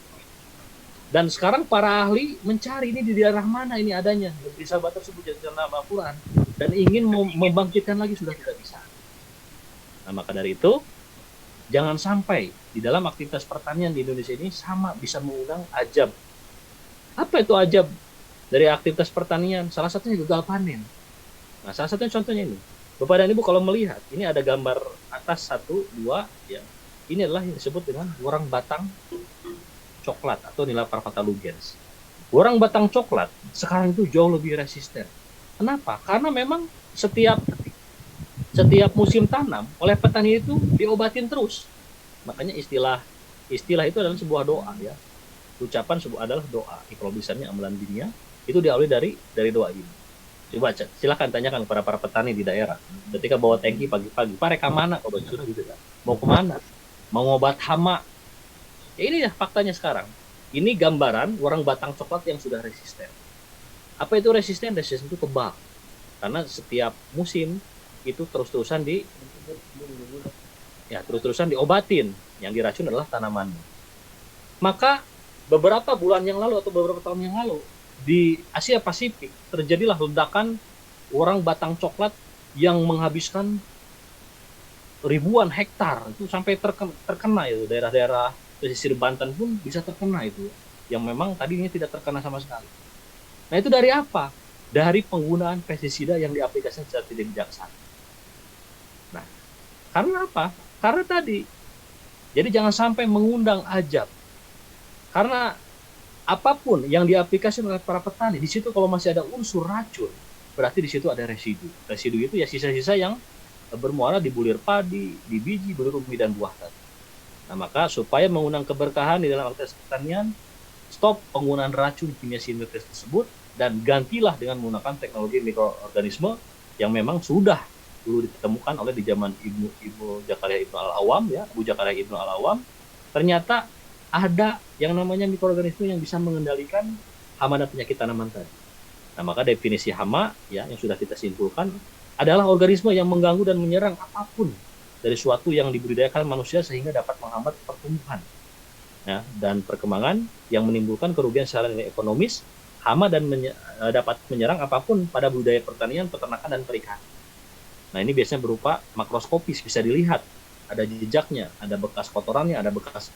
Dan sekarang para ahli mencari ini di daerah mana ini adanya negeri Sabah tersebut yang nama Al-Quran, dan ingin membangkitkan lagi, sudah tidak bisa. Nah, maka dari itu jangan sampai di dalam aktivitas pertanian di Indonesia ini sama bisa mengundang ajab. Apa itu ajab dari aktivitas pertanian? Salah satunya gagal panen. Nah, salah satunya contohnya ini. Bapak dan Ibu kalau melihat, ini ada gambar atas 1, 2, ya. Ini adalah yang disebut dengan orang batang coklat atau Nila parvata lugens. Orang batang coklat sekarang itu jauh lebih resisten. Kenapa? Karena memang setiap musim tanam oleh petani itu diobatin terus. Makanya istilah itu adalah sebuah doa ya. Ucapan adalah doa. Kalau misalnya amalan dunia itu diawali dari doa ini. Coba silakan tanyakan kepada para petani di daerah. Ketika bawa tangki pagi-pagi, Pak reka mana? Kalau sudah gitu kan. Mau kemana? Mau ngobat hama? Ya ini ya faktanya sekarang. Ini gambaran orang batang coklat yang sudah resisten. Apa itu resisten? Resisten itu kebal. Karena setiap musim itu terus-terusan diobatin. Yang diracun adalah tanamannya. Maka beberapa bulan yang lalu atau beberapa tahun yang lalu di Asia Pasifik terjadilah ledakan orang batang coklat yang menghabiskan ribuan hektar. Itu sampai terkena itu daerah-daerah pesisir Banten pun bisa terkena itu, yang memang tadinya tidak terkena sama sekali. Nah, itu dari apa? Dari penggunaan pestisida yang diaplikasikan secara tidak bijaksana. Nah, karena apa? Karena tadi, jadi jangan sampai mengundang ajab. Karena apapun yang diaplikasikan oleh para petani, di situ kalau masih ada unsur racun, berarti di situ ada residu. Residu itu ya sisa-sisa yang bermuara di bulir padi, di biji, bulir umbi, dan buah tadi. Nah, maka supaya mengundang keberkahan di dalam aktivitas pertanian, stop penggunaan racun kimia sintetis tersebut dan gantilah dengan menggunakan teknologi mikroorganisme yang memang sudah dulu ditemukan oleh di zaman Ibu Zakaria Ibnu Al-Awam ya, Abu Zakaria Ibnu Al-Awam. Ternyata ada yang namanya mikroorganisme yang bisa mengendalikan hama dan penyakit tanaman tadi. Nah, maka definisi hama ya yang sudah kita simpulkan adalah organisme yang mengganggu dan menyerang apapun dari suatu yang dibudidayakan manusia sehingga dapat menghambat pertumbuhan ya, dan perkembangan yang menimbulkan kerugian secara nilai ekonomis. Hama dan dapat menyerang apapun pada budaya pertanian, peternakan, dan perikanan. Nah, ini biasanya berupa makroskopis, bisa dilihat ada jejaknya, ada bekas kotorannya, ada bekas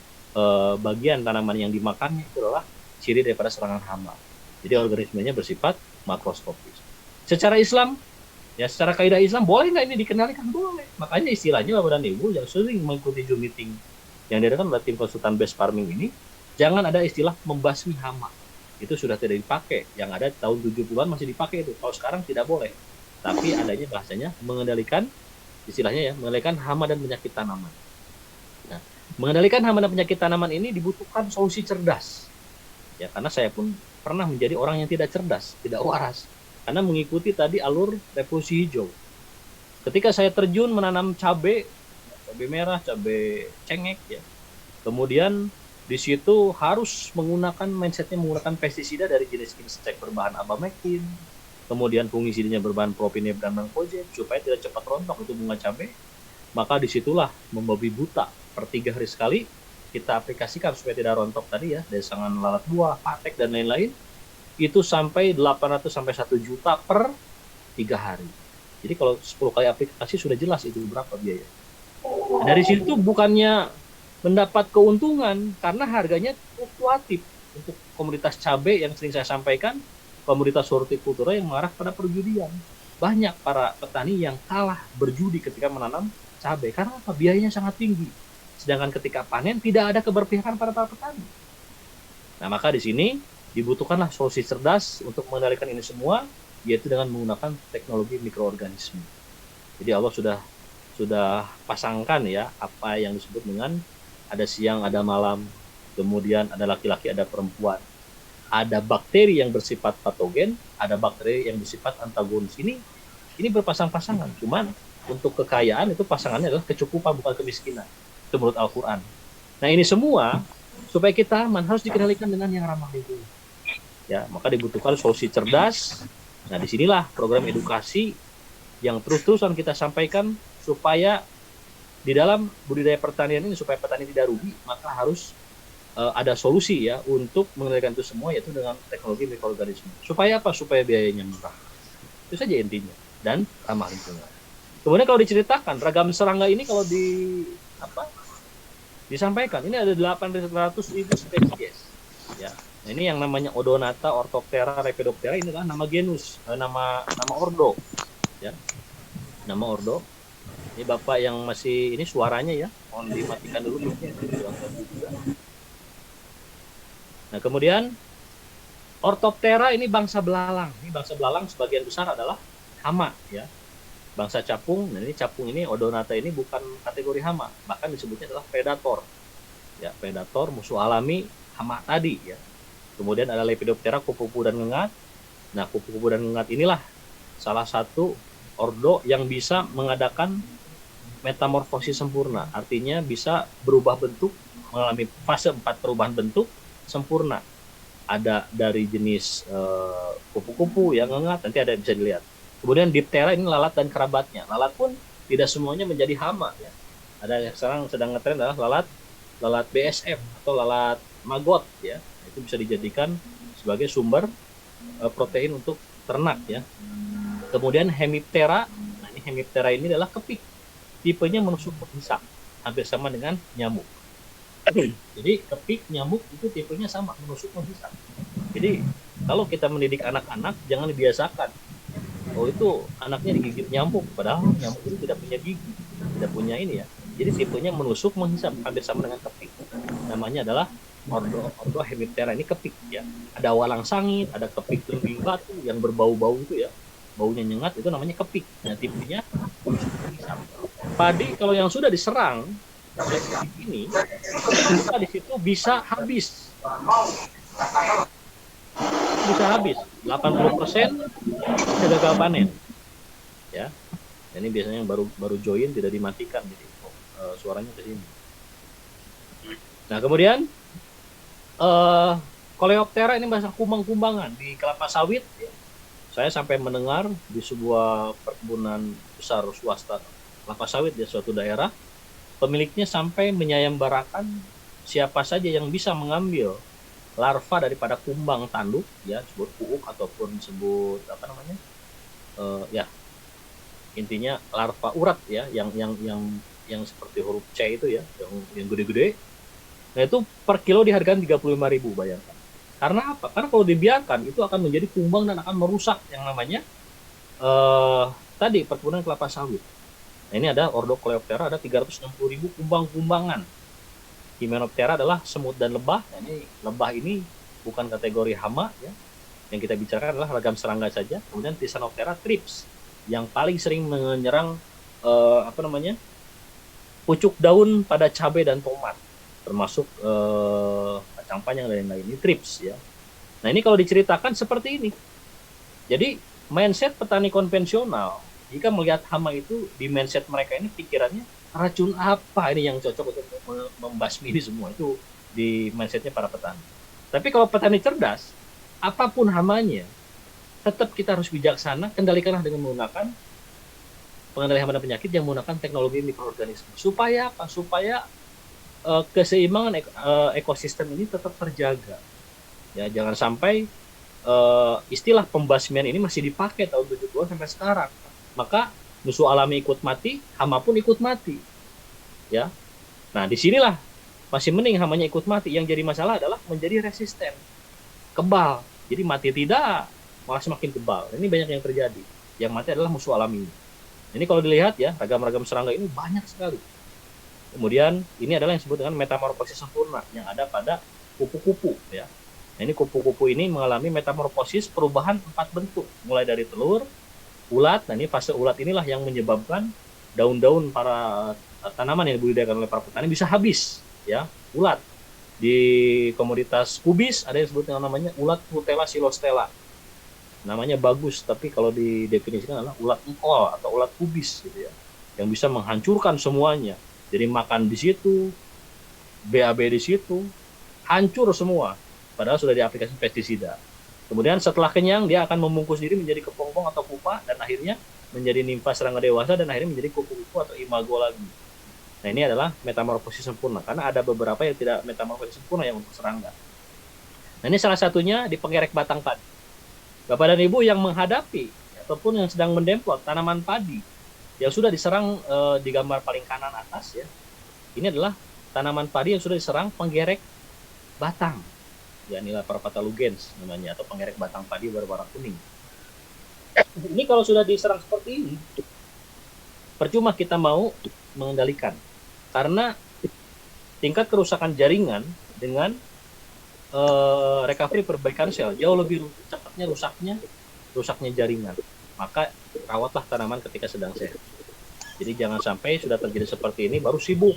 bagian tanaman yang dimakannya. Itu adalah ciri daripada serangan hama. Jadi organismenya bersifat makroskopis. Secara Islam ya, secara kaidah Islam boleh nggak ini dikenalikan? Boleh. Makanya istilahnya Bapak dan Ibu yang sering mengikuti Zoom meeting yang diadakan oleh tim konsultan best farming ini, jangan ada istilah membasmi hama. Itu sudah tidak dipakai. Yang ada tahun 70-an masih dipakai itu. Kalau sekarang tidak boleh. Tapi adanya bahasanya mengendalikan, istilahnya ya, mengendalikan hama dan penyakit tanaman. Nah, mengendalikan hama dan penyakit tanaman ini dibutuhkan solusi cerdas. Ya, karena saya pun pernah menjadi orang yang tidak cerdas, tidak waras. Karena mengikuti tadi alur revolusi hijau. Ketika saya terjun menanam cabai merah, cabai cengkeh ya. Kemudian di situ harus mindsetnya menggunakan pestisida dari jenis insek berbahan abamectin. Kemudian fungisidanya berbahan propineb dan mancozeb supaya tidak cepat rontok itu bunga cabai. Maka disitulah membabi buta. Per 3 hari sekali kita aplikasikan supaya tidak rontok tadi ya, dari sangan lalat buah, patek dan lain-lain. Itu sampai 800 sampai 1 juta per 3 hari. Jadi kalau 10 kali aplikasi sudah jelas itu berapa biaya. Dari situ bukannya mendapat keuntungan karena harganya fluktuatif. Untuk komoditas cabai yang sering saya sampaikan, komoditas hortikultura yang mengarah pada perjudian. Banyak para petani yang kalah berjudi ketika menanam cabai karena apa? Biayanya sangat tinggi. Sedangkan ketika panen tidak ada keberpihakan pada para petani. Nah, maka di sini dibutuhkanlah solusi cerdas untuk mengendalikan ini semua, yaitu dengan menggunakan teknologi mikroorganisme. Jadi Allah sudah pasangkan ya apa yang disebut dengan ada siang, ada malam, kemudian ada laki-laki, ada perempuan. Ada bakteri yang bersifat patogen, ada bakteri yang bersifat antagonis. Ini berpasang-pasangan. Cuman untuk kekayaan itu pasangannya adalah kecukupan, bukan kemiskinan. Itu menurut Al-Quran. Nah, ini semua supaya kita aman harus dikendalikan dengan yang ramah lingkungan. Ya, maka dibutuhkan solusi cerdas. Nah, disinilah program edukasi yang terus-terusan kita sampaikan supaya di dalam budidaya pertanian ini supaya petani tidak rugi, maka harus ada solusi ya untuk mengendalikan itu semua, yaitu dengan teknologi mikroorganisme. Supaya apa? Supaya biayanya murah. Itu saja intinya, dan ramah lingkungan. Kemudian kalau diceritakan ragam serangga ini kalau disampaikan, ini ada 800.000 spesies. Ya, nah, ini yang namanya Odonata, Orthoptera, Lepidoptera, ini adalah nama genus, nama ordo. Ya, nama ordo. Ini Bapak yang masih ini suaranya ya, mohon dimatikan dulu. Nah, kemudian Orthoptera ini bangsa belalang. Ini bangsa belalang sebagian besar adalah hama ya. Bangsa capung. Nah, ini capung ini Odonata ini bukan kategori hama, bahkan disebutnya adalah predator. Ya, predator musuh alami hama tadi ya. Kemudian ada Lepidoptera, kupu-kupu dan ngengat. Nah, kupu-kupu dan ngengat inilah salah satu ordo yang bisa mengadakan metamorfosis sempurna, artinya bisa berubah bentuk, mengalami fase 4 perubahan bentuk sempurna. Ada dari jenis kupu-kupu yang ngengat, nanti ada bisa dilihat. Kemudian Diptera ini lalat dan kerabatnya. Lalat pun tidak semuanya menjadi hama ya. Ada yang sekarang sedang ngetren adalah lalat BSF atau lalat maggot ya. Itu bisa dijadikan sebagai sumber protein untuk ternak ya. Kemudian Hemiptera. Nah, ini Hemiptera ini adalah kepik. Tipenya menusuk penghisap, hampir sama dengan nyamuk. Jadi kepik, nyamuk itu tipenya sama, menusuk menghisap. Jadi kalau kita mendidik anak-anak jangan dibiasakan. Oh, itu anaknya digigit nyamuk, padahal nyamuk itu tidak punya gigi, tidak punya ini ya. Jadi tipenya menusuk menghisap, hampir sama dengan kepik. Namanya adalah ordo Hemiptera, ini kepik ya. Ada walang sangit, ada kepik lengging batu yang berbau-bau itu ya. Baunya nyengat, itu namanya kepik. Nah, tipenya menusuk menghisap. Padi kalau yang sudah diserang oleh kepik ini, kita di situ bisa habis. Bisa habis 80% bisa gagal panen. Ya. Ini biasanya yang baru join tidak dimatikan, jadi suaranya ke sini. Nah, kemudian Coleoptera ini bahasa kumbang-kumbangan di kelapa sawit ya. Saya sampai mendengar di sebuah perkebunan besar swasta kelapa sawit di suatu daerah, pemiliknya sampai menyayembarakan siapa saja yang bisa mengambil larva daripada kumbang tanduk ya, sebut puuk ataupun sebut apa namanya, ya intinya larva urat ya, yang seperti huruf C itu ya, yang gede-gede. Nah, itu per kilo dihargakan 35.000, bayangkan. Karena apa? Karena kalau dibiarkan itu akan menjadi kumbang dan akan merusak yang namanya tadi perkebunan kelapa sawit. Nah, ini ada ordo Coleoptera, ada 360.000 kumbang-kumbangan. Hymenoptera adalah semut dan lebah. Nah, ini lebah ini bukan kategori hama ya. Yang kita bicarakan adalah ragam serangga saja. Kemudian Thysanoptera thrips yang paling sering menyerang pucuk daun pada cabai dan tomat, termasuk kacang panjang dan lain-lain. Ini thrips ya. Nah, ini kalau diceritakan seperti ini. Jadi mindset petani konvensional jika melihat hama itu, di mindset mereka ini pikirannya racun apa ini yang cocok untuk membasmi ini semua, itu di mindsetnya para petani. Tapi kalau petani cerdas, apapun hamanya, tetap kita harus bijaksana, kendalikanlah dengan menggunakan pengendalian hama dan penyakit yang menggunakan teknologi mikroorganisme. Supaya apa? Supaya keseimbangan ekosistem ini tetap terjaga. Ya, jangan sampai istilah pembasmian ini masih dipakai tahun 70-an sampai sekarang. maka musuh alami ikut mati, hama pun ikut mati. Ya. Nah, disinilah masih mending hamanya ikut mati. Yang jadi masalah adalah menjadi resisten, kebal. Jadi mati tidak, malah semakin kebal. Ini banyak yang terjadi. Yang mati adalah musuh alami. Ini kalau dilihat ya, ragam-ragam serangga ini banyak sekali. Kemudian ini adalah yang disebut dengan metamorfosis sempurna yang ada pada kupu-kupu ya. Nah, ini kupu-kupu ini mengalami metamorfosis perubahan 4 bentuk, mulai dari telur, ulat. Nah, ini fase ulat inilah yang menyebabkan daun-daun para tanaman yang dibudidayakan oleh para petani bisa habis ya. Ulat di komoditas kubis ada yang disebut dengan namanya ulat Rutella silostella. Namanya bagus, tapi kalau didefinisikan adalah ulat engkol atau ulat kubis gitu ya, yang bisa menghancurkan semuanya. Jadi makan di situ, BAB di situ, hancur semua. Padahal sudah diaplikasi pestisida. Kemudian setelah kenyang, dia akan membungkus diri menjadi kepompong atau pupa, dan akhirnya menjadi nimfa serangga dewasa, dan akhirnya menjadi kupu-kupu atau imago lagi. Nah, ini adalah metamorfosis sempurna, karena ada beberapa yang tidak metamorfosis sempurna yang untuk serangga. Nah, ini salah satunya di penggerek batang padi. Bapak dan Ibu yang menghadapi, ataupun yang sedang mendemplot tanaman padi, yang sudah diserang di gambar paling kanan atas ya. Ini adalah tanaman padi yang sudah diserang penggerek batang. Ya, inilah Parapata lugens namanya, atau penggerek batang padi berwarna kuning. Ini kalau sudah diserang seperti ini, percuma kita mau mengendalikan. Karena tingkat kerusakan jaringan dengan recovery perbaikan sel jauh lebih cepatnya rusaknya jaringan. Maka rawatlah tanaman ketika sedang sehat. Jadi jangan sampai sudah terjadi seperti ini baru sibuk.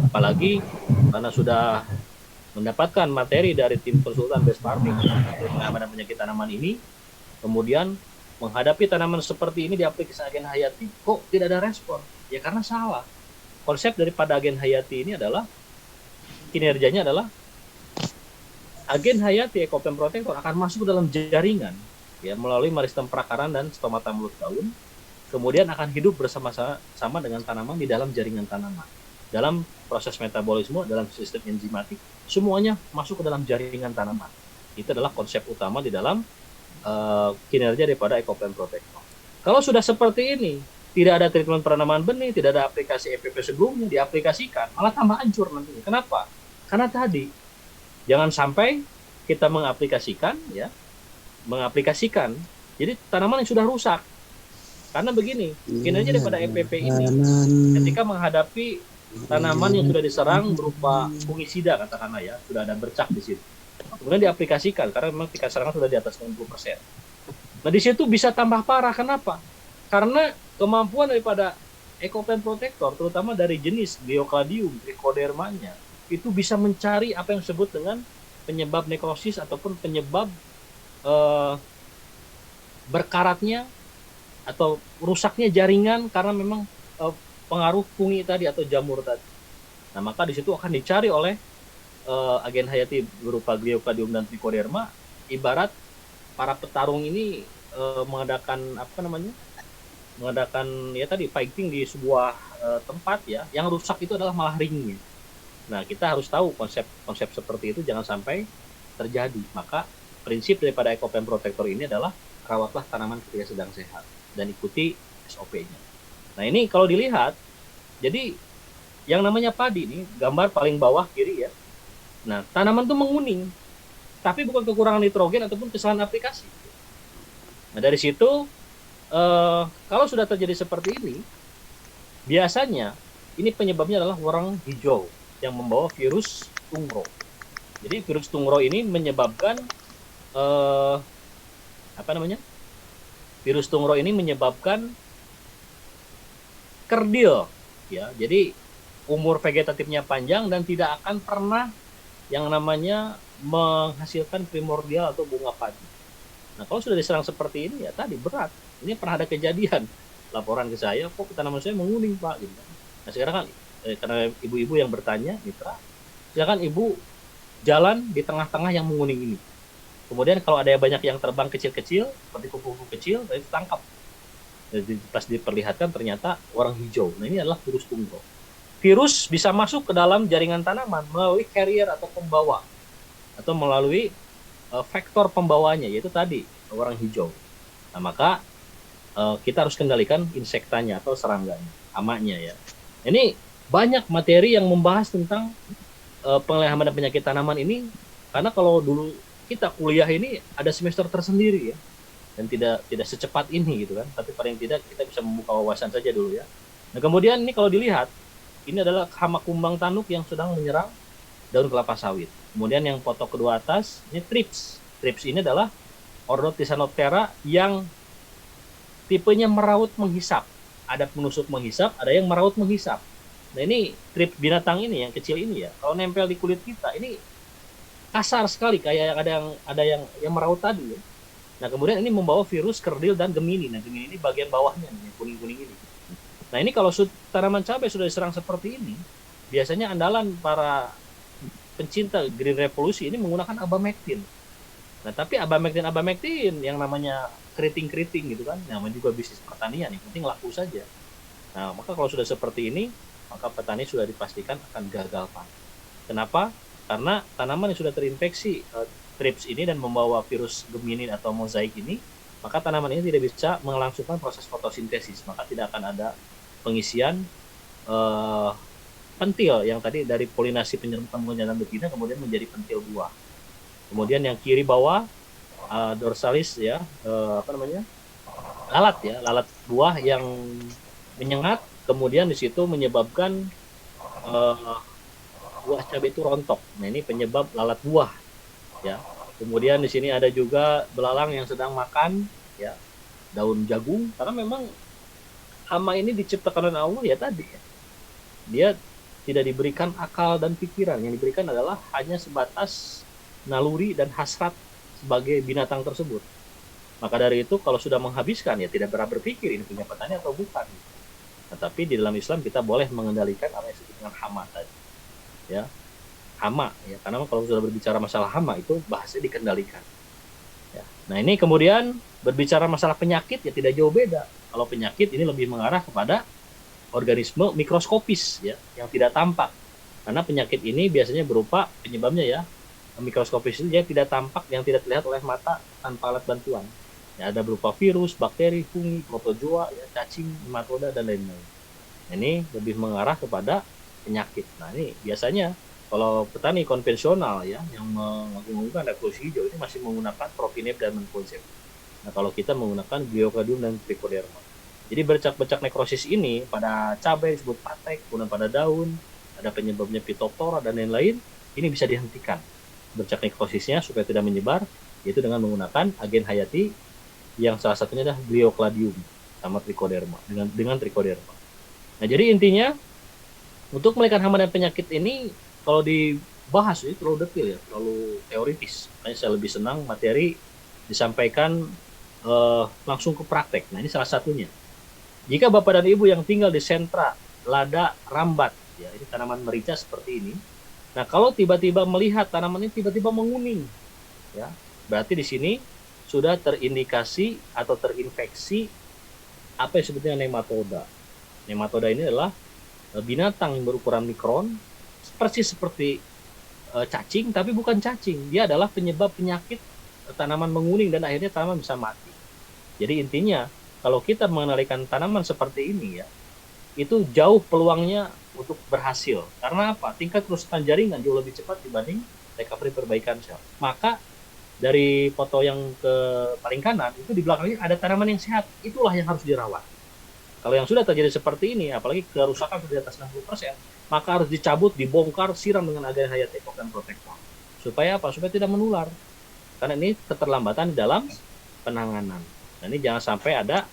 Apalagi karena sudah mendapatkan materi dari tim konsultan Best Farming penanganan penyakit tanaman ini, kemudian menghadapi tanaman seperti ini di aplikasi agen hayati, kok tidak ada respon? Ya karena salah. Konsep daripada agen hayati ini adalah, kinerjanya adalah agen hayati Ekopen Protector akan masuk ke dalam jaringan ya, melalui meristem perakaran dan stomata mulut daun, kemudian akan hidup bersama-sama dengan tanaman di dalam jaringan tanaman. Dalam proses metabolisme, dalam sistem enzimatik, semuanya masuk ke dalam jaringan tanaman. Itu adalah konsep utama di dalam kinerja daripada Ekopen Protector. Kalau sudah seperti ini, tidak ada treatment penanaman benih, tidak ada aplikasi EPP sebelumnya diaplikasikan, malah tambah hancur nantinya. Kenapa? Karena tadi, jangan sampai kita mengaplikasikan jadi tanaman yang sudah rusak. Karena begini, kinerja daripada EPP ini ketika menghadapi tanaman yang sudah diserang berupa fungisida katakanlah ya, sudah ada bercak di situ. Kemudian diaplikasikan karena memang tingkat serangan sudah di atas 90%. Nah, di situ bisa tambah parah. Kenapa? Karena kemampuan daripada Ekopen Protector terutama dari jenis Geocladium trichodermanya itu bisa mencari apa yang disebut dengan penyebab nekrosis ataupun penyebab berkaratnya atau rusaknya jaringan karena memang pengaruh fungi tadi atau jamur tadi. Nah, maka di situ akan dicari oleh agen hayati berupa Geocladium dan Trichoderma. Ibarat para petarung ini mengadakan ya tadi fighting di sebuah tempat ya, yang rusak itu adalah malah ringnya. Nah, kita harus tahu konsep seperti itu jangan sampai terjadi. Maka prinsip daripada Ekopen Protector ini adalah rawatlah tanaman ketika sedang sehat dan ikuti SOP-nya. Nah, ini kalau dilihat, jadi yang namanya padi ini, gambar paling bawah kiri ya. Nah, tanaman itu menguning, tapi bukan kekurangan nitrogen ataupun kesalahan aplikasi. Nah, dari situ, kalau sudah terjadi seperti ini, biasanya ini penyebabnya adalah warang hijau yang membawa virus tungro. Jadi virus tungro ini menyebabkan virus tungro ini menyebabkan kerdil ya. Jadi umur vegetatifnya panjang dan tidak akan pernah yang namanya menghasilkan primordial atau bunga padi. Nah, kalau sudah diserang seperti ini ya tadi berat. Ini pernah ada kejadian laporan ke saya, kok tanaman saya menguning Pak gitu. Nah, sekarang kan karena ibu-ibu yang bertanya, mitra, silakan ibu jalan di tengah-tengah yang menguning ini. Kemudian kalau ada banyak yang terbang kecil-kecil, seperti kupu-kupu kecil, itu tangkap. Jadi pas diperlihatkan ternyata warang hijau. Nah, ini adalah virus tungro. Virus bisa masuk ke dalam jaringan tanaman melalui carrier atau pembawa, atau melalui faktor pembawanya, yaitu tadi warang hijau. Nah, maka kita harus kendalikan insektanya atau serangganya, hamanya ya. Ini banyak materi yang membahas tentang penglihatan dan penyakit tanaman ini, karena kalau dulu kita kuliah ini ada semester tersendiri ya, dan tidak secepat ini gitu kan, tapi paling tidak kita bisa membuka wawasan saja dulu ya. Nah kemudian ini kalau dilihat, ini adalah hama kumbang tanuk yang sedang menyerang daun kelapa sawit. Kemudian yang foto kedua atas, ini thrips. Thrips ini adalah ordo Thysanoptera yang tipenya meraut menghisap. Ada penusuk menghisap, ada yang meraut menghisap. Nah ini thrips binatang ini yang kecil ini ya, kalau nempel di kulit kita ini kasar sekali, kayak ada yang meraut tadi ya. Nah kemudian ini membawa virus kerdil dan gemini. Nah gemini ini bagian bawahnya nih, yang kuning-kuning ini. Nah ini kalau tanaman cabai sudah diserang seperti ini, biasanya andalan para pencinta green revolusi ini menggunakan abamectin. Nah tapi abamectin yang namanya keriting-keriting gitu kan, namanya juga bisnis pertanian, yang penting laku saja. Nah maka kalau sudah seperti ini, maka petani sudah dipastikan akan gagal panen. Kenapa? Karena tanaman yang sudah terinfeksi thrips ini dan membawa virus geminin atau mozaik ini, maka tanaman ini tidak bisa melangsungkan proses fotosintesis, maka tidak akan ada pengisian pentil yang tadi dari polinasi penyerbukan pengenalan betina kemudian menjadi pentil buah. Kemudian yang kiri bawah dorsalis ya, lalat buah yang menyengat, kemudian di situ menyebabkan buah cabai itu rontok. Nah ini penyebab lalat buah ya. Kemudian di sini ada juga belalang yang sedang makan ya daun jagung, karena memang hama ini diciptakan oleh Allah ya tadi ya. Dia tidak diberikan akal dan pikiran, yang diberikan adalah hanya sebatas naluri dan hasrat sebagai binatang tersebut. Maka dari itu kalau sudah menghabiskan ya tidak pernah berpikir ini punya petani atau bukan. Tetapi di dalam Islam kita boleh mengendalikan apa yang disebut dengan hama tadi. Ya. Hama ya, karena kalau sudah berbicara masalah hama itu bahasanya dikendalikan. Ya. Nah, ini kemudian berbicara masalah penyakit ya tidak jauh beda. Kalau penyakit ini lebih mengarah kepada organisme mikroskopis ya yang tidak tampak. Karena penyakit ini biasanya berupa penyebabnya ya mikroskopis itu dia tidak tampak, yang tidak terlihat oleh mata tanpa alat bantuan. Ya, ada berupa virus, bakteri, fungi, protozoa, ya, cacing, nematoda dan lain-lain. Ini lebih mengarah kepada penyakit. Nah, ini biasanya kalau petani konvensional ya yang menggunakan revolusi hijau ini masih menggunakan propinep dan menkozeb. Nah, kalau kita menggunakan Gliocladium dan Trichoderma. Jadi bercak-bercak nekrosis ini pada cabai disebut patek, kemudian pada daun ada penyebabnya Phytophthora dan lain-lain, ini bisa dihentikan bercak nekrosisnya supaya tidak menyebar, yaitu dengan menggunakan agen hayati yang salah satunya adalah Gliocladium sama Trichoderma dengan Trichoderma. Nah, jadi intinya untuk melakukan hama dan penyakit ini kalau dibahas itu terlalu detail ya, terlalu teoritis. Makanya saya lebih senang materi disampaikan langsung ke praktek. Nah, ini salah satunya. Jika Bapak dan Ibu yang tinggal di sentra, lada, rambat, ya ini tanaman merica seperti ini. Nah, kalau tiba-tiba melihat tanaman ini tiba-tiba menguning, ya berarti di sini sudah terindikasi atau terinfeksi apa yang sebutnya nematoda. Nematoda ini adalah binatang yang berukuran mikron, persis seperti cacing, tapi bukan cacing. Dia adalah penyebab penyakit tanaman menguning dan akhirnya tanaman bisa mati. Jadi intinya, kalau kita mengendalikan tanaman seperti ini ya, itu jauh peluangnya untuk berhasil. Karena apa? Tingkat kerusakan jaringan jauh lebih cepat dibanding recovery perbaikan sel. Maka dari foto yang ke paling kanan, itu di belakangnya ada tanaman yang sehat. Itulah yang harus dirawat. Kalau yang sudah terjadi seperti ini, apalagi kerusakan sudah di atas 60%, maka harus dicabut, dibongkar, siram dengan agen hayat dan protektor. Supaya apa? Supaya tidak menular. Karena ini keterlambatan di dalam penanganan. Nah, ini jangan sampai ada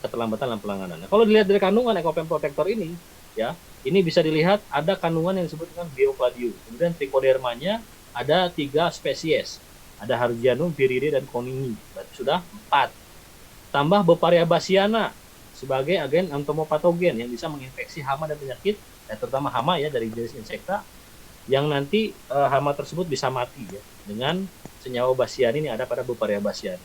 keterlambatan dalam penanganan. Nah, kalau dilihat dari kandungan Ekopen Protector ini, ya, ini bisa dilihat ada kandungan yang disebut dengan Gliocladium. Kemudian Trichodermanya ada 3 spesies. Ada Harzianum, Viride, dan Koningi. Berarti sudah 4. Tambah Beparia bassiana sebagai agen entomopatogen yang bisa menginfeksi hama dan penyakit, terutama hama ya dari jenis insekta, yang nanti hama tersebut bisa mati ya dengan senyawa bassian ini ada pada Beparia bassiana.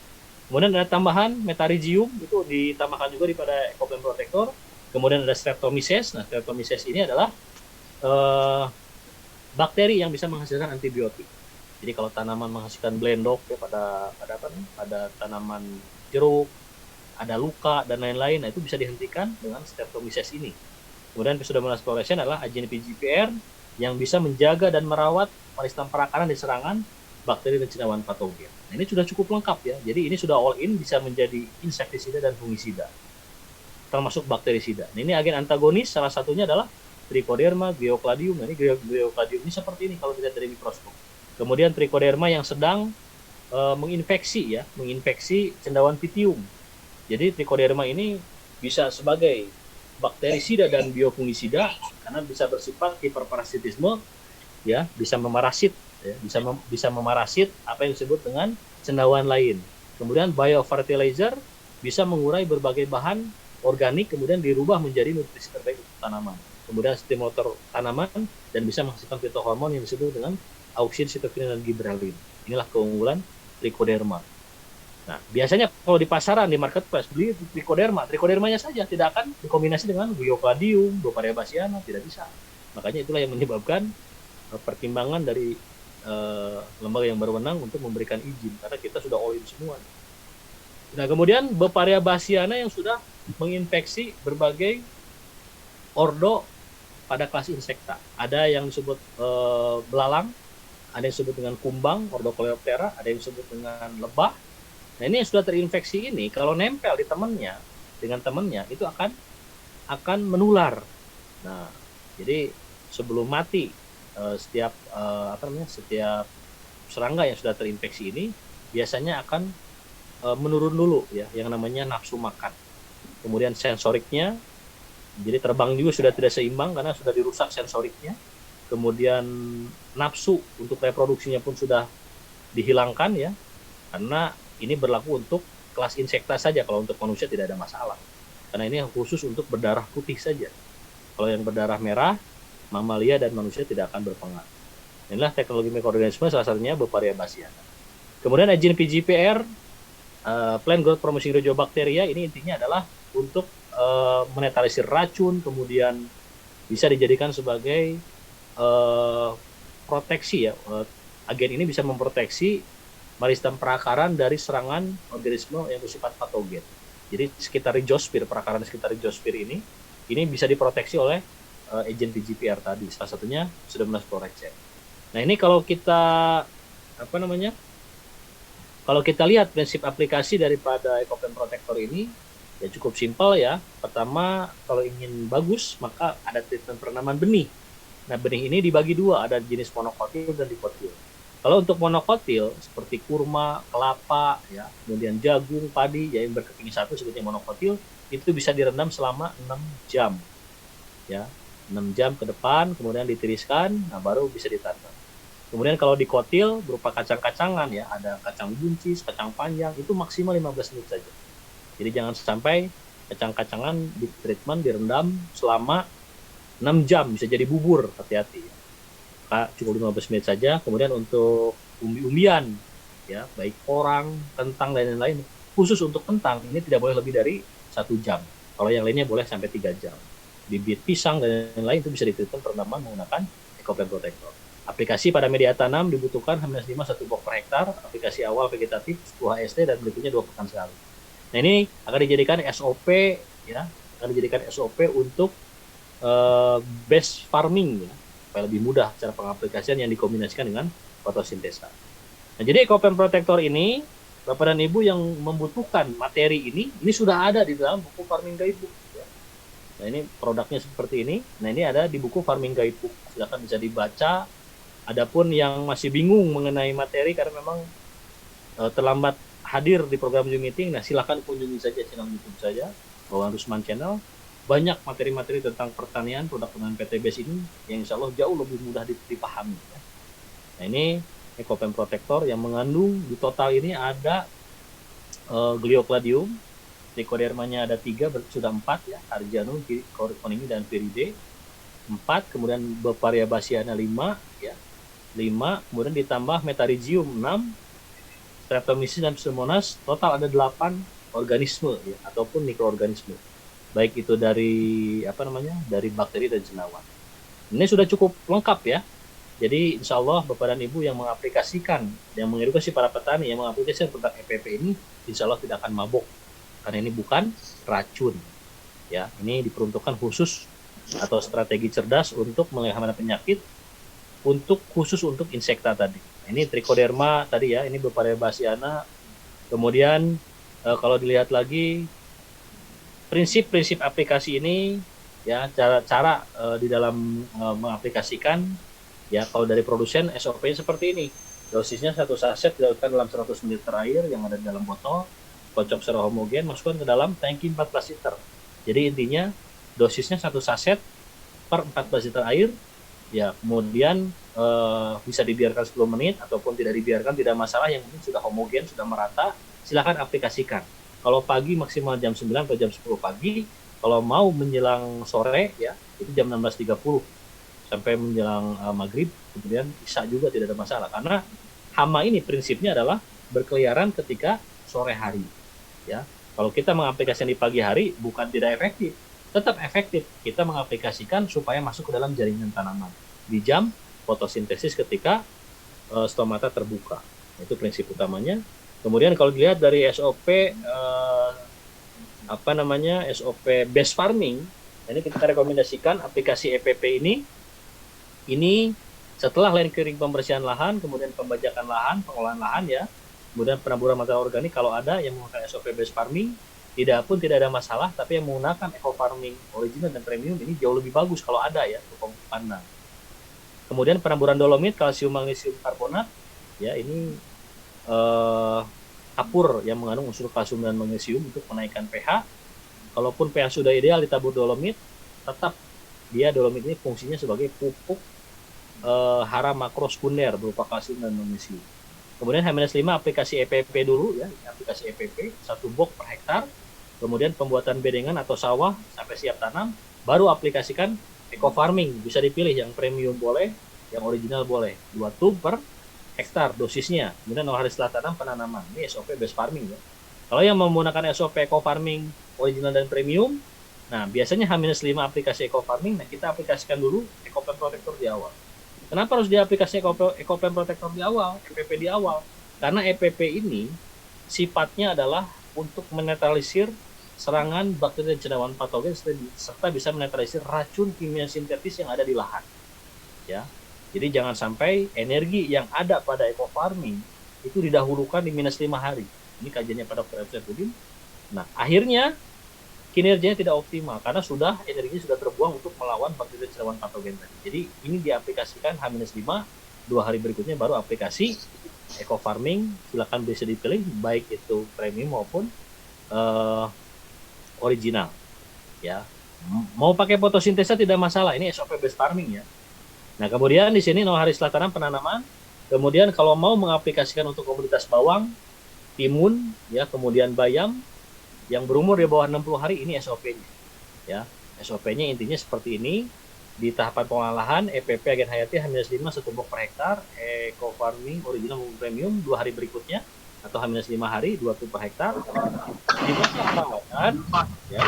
Kemudian ada tambahan Metarhizium, itu ditambahkan juga pada Ekopen Protector. Kemudian ada Streptomyces. Nah, Streptomyces ini adalah bakteri yang bisa menghasilkan antibiotik. Jadi kalau tanaman menghasilkan blendok ya pada tanaman jeruk, ada luka dan lain-lain. Nah, itu bisa dihentikan dengan Streptomyces ini. Kemudian Pseudomonas fluorescens adalah agen PGPR yang bisa menjaga dan merawat meristem perakaran di serangan bakteri dan cendawan patogen. Nah, ini sudah cukup lengkap ya. Jadi ini sudah all in, bisa menjadi insektisida dan fungisida, termasuk bakterisida. Nah, ini agen antagonis, salah satunya adalah Trichoderma, Geocladium. Nah, ini Geocladium ini seperti ini kalau dilihat dari mikroskop. Kemudian Trichoderma yang sedang menginfeksi cendawan Pythium. Jadi Trichoderma ini bisa sebagai bakterisida dan biofungisida karena bisa bersifat hiperparasitisme, ya, bisa memarasit, ya, bisa memarasit apa yang disebut dengan cendawan lain. Kemudian biofertilizer bisa mengurai berbagai bahan organik kemudian dirubah menjadi nutrisi terbaik untuk tanaman. Kemudian stimulator tanaman dan bisa menghasilkan fitohormon yang disebut dengan auksin, sitokinin, dan giberellin. Inilah keunggulan Trichoderma. Nah, biasanya kalau di pasaran, di marketplace, beli Trichodermanya saja, tidak akan dikombinasi dengan Geocladium, Beauparya bassiana, tidak bisa. Makanya itulah yang menyebabkan pertimbangan dari lembaga yang berwenang untuk memberikan izin, karena kita sudah all in semua. Nah, kemudian Beauparya bassiana yang sudah menginfeksi berbagai ordo pada kelas insekta. Ada yang disebut belalang, ada yang disebut dengan kumbang, ordo Coleoptera, ada yang disebut dengan lebah. Nah, ini yang sudah terinfeksi ini kalau nempel di temannya dengan temannya itu akan menular. Nah, jadi sebelum mati setiap serangga yang sudah terinfeksi ini biasanya akan menurun dulu ya, yang namanya nafsu makan. Kemudian sensoriknya, jadi terbang juga sudah tidak seimbang karena sudah dirusak sensoriknya. Kemudian nafsu untuk reproduksinya pun sudah dihilangkan ya, karena ini berlaku untuk kelas insekta saja, kalau untuk manusia tidak ada masalah. Karena ini khusus untuk berdarah putih saja. Kalau yang berdarah merah, mamalia dan manusia tidak akan berpengaruh. Inilah teknologi mikroorganisme, salah satunya Beauparya bassiana. Kemudian agen PGPR, Plant Growth Promoting Rhizobakteri, ini intinya adalah untuk menetralisir racun, kemudian bisa dijadikan sebagai proteksi ya. Agen ini bisa memproteksi meristem perakaran dari serangan organisme yang bersifat patogen. Jadi sekitar rhizosphere, perakaran di sekitar rhizosphere ini bisa diproteksi oleh agen PGPR tadi. Salah satunya Pseudomonas fluorescens. Nah, ini kalau kita kalau kita lihat prinsip aplikasi daripada Ecoplant Protector ini ya cukup simpel ya. Pertama, kalau ingin bagus maka ada treatment penanaman benih. Nah, benih ini dibagi dua, ada jenis monokotil dan dikotil. Kalau untuk monokotil seperti kurma, kelapa, ya, kemudian jagung, padi, ya, yang berkeping satu sebutnya monokotil, itu bisa direndam selama 6 jam. Ya, 6 jam ke depan, kemudian ditiriskan, nah baru bisa ditanam. Kemudian kalau dikotil berupa kacang-kacangan ya, ada kacang buncis, kacang panjang, itu maksimal 15 menit saja. Jadi jangan sampai kacang-kacangan di treatment direndam selama 6 jam, bisa jadi bubur, hati-hati ya. Cukup 15 menit saja. Kemudian untuk umbi-umbian ya, baik porang, kentang dan lain-lain, khusus untuk kentang ini tidak boleh lebih dari 1 jam. Kalau yang lainnya boleh sampai 3 jam. Bibit pisang dan lain-lain itu bisa ditreatment perendaman menggunakan Ecoplant Protector. Aplikasi pada media tanam dibutuhkan H-5 1 box per hektar, aplikasi awal vegetatif 10 HST dan berikutnya 2 pekan sekali. Nah, ini akan dijadikan SOP ya, untuk base farming ya, supaya lebih mudah cara pengaplikasian yang dikombinasikan dengan fotosintesa. Nah, jadi Ecoplant Protector ini, Bapak dan Ibu yang membutuhkan materi ini sudah ada di dalam buku Farming Guidebook. Ya. Nah, ini produknya seperti ini. Nah, ini ada di buku Farming Guidebook. Silakan bisa dibaca. Adapun yang masih bingung mengenai materi karena memang terlambat hadir di program Zoom meeting, nah silakan kunjungi saja channel YouTube saya, Wawan Rusman Channel. Banyak materi-materi tentang pertanian, produk pertanian PTBS ini yang insya Allah jauh lebih mudah dipahami. Ya. Nah, ini Ecoplant Protector yang mengandung di total ini ada Geocladium, Trichodermanya ada 3, sudah 4 ya, Arjanum, Coryphaenum dan Viridae 4, kemudian Beauparya bassiana 5 ya, 5, kemudian ditambah Metarhizium 6, Streptomyces dan Pseudomonas, total ada 8 organisme ya, ataupun mikroorganisme. Baik itu dari dari bakteri dan cendawan. Ini sudah cukup lengkap ya. Jadi insya Allah Bapak dan Ibu yang mengaplikasikan, yang mengedukasi para petani, yang mengaplikasikan produk EPP ini, insya Allah tidak akan mabok. karena ini bukan racun. Ya, ini diperuntukkan khusus atau strategi cerdas untuk mengelakkan penyakit khusus untuk insekta tadi. Nah, ini Trichoderma tadi ya, ini Beparia bassiana. Kemudian kalau dilihat lagi prinsip-prinsip aplikasi ini ya, cara-cara di dalam mengaplikasikan ya, kalau dari produsen SOP-nya seperti ini. Dosisnya 1 saset dilakukan dalam 100 ml air yang ada di dalam botol, kocok secara homogen, masukkan ke dalam tangki 14 liter. Jadi intinya dosisnya 1 saset per 14 liter air, ya kemudian bisa dibiarkan 10 menit ataupun tidak dibiarkan, tidak masalah, yang penting sudah homogen, sudah merata, silakan aplikasikan. Kalau pagi maksimal jam 9 atau jam 10 pagi, kalau mau menjelang sore ya itu jam 16.30 sampai menjelang maghrib, kemudian isya juga tidak ada masalah, karena hama ini prinsipnya adalah berkeliaran ketika sore hari ya. Kalau kita mengaplikasikan di pagi hari bukan tidak efektif, tetap efektif. Kita mengaplikasikan supaya masuk ke dalam jaringan tanaman di jam fotosintesis ketika stomata terbuka. Itu prinsip utamanya. Kemudian kalau dilihat dari SOP SOP base farming, ini kita rekomendasikan aplikasi EPP ini setelah land clearing, pembersihan lahan, kemudian pembajakan lahan, pengolahan lahan ya, kemudian penaburan material organik kalau ada yang menggunakan SOP base farming, tidak ada masalah. Tapi yang menggunakan eco farming original dan premium ini jauh lebih bagus kalau ada ya untuk pemupuk kandang. Kemudian penaburan dolomit, kalsium, magnesium karbonat ya, ini kapur yang mengandung unsur kalsium dan magnesium untuk menaikkan pH. Kalaupun pH sudah ideal ditabur dolomit, tetap dia dolomit ini fungsinya sebagai pupuk hara makrosekunder berupa kalsium dan magnesium. Kemudian H-5 aplikasi EPP dulu ya, aplikasi EPP 1 box per hektar. Kemudian pembuatan bedengan atau sawah sampai siap tanam, baru aplikasikan eco farming. Bisa dipilih yang premium boleh, yang original boleh. 2 tub per hektar dosisnya. Kemudian 0 hari setelah tanam penanaman. Ini SOP base farming ya. Kalau yang menggunakan SOP eco farming original dan premium, nah biasanya H-5 aplikasi eco farming, nah kita aplikasikan dulu EcoPen Protector di awal. Kenapa harus diaplikasikan EcoPen Protector di awal, EPP di awal? Karena EPP ini sifatnya adalah untuk menetralisir serangan bakteri dan cendawan patogen serta bisa menetralisir racun kimia sintetis yang ada di lahan. Ya. Jadi jangan sampai energi yang ada pada eco farming itu didahulukan di -5 hari. Ini kajiannya pada Dr. F. Nah, akhirnya kinerjanya tidak optimal karena energinya sudah terbuang untuk melawan bakteri cendawan patogen tadi. Jadi ini diaplikasikan H-5, 2 hari berikutnya baru aplikasi eco farming. Silakan bisa dipilih baik itu premium maupun original. Ya. Mau pakai fotosintesa tidak masalah, ini SOP base farming ya. Nah, kemudian di sini 0 hari setelah tanam penanaman. Kemudian kalau mau mengaplikasikan untuk komoditas bawang, timun ya, kemudian bayam yang berumur di bawah 60 hari, ini SOP-nya. Ya, SOP-nya intinya seperti ini. Di tahapan pengolahan EPP agen hayati H-5 1 box per hektar, eco farming original maupun premium 2 hari berikutnya atau H-5 hari 2 tub per hektar. Di masa perawatan ya.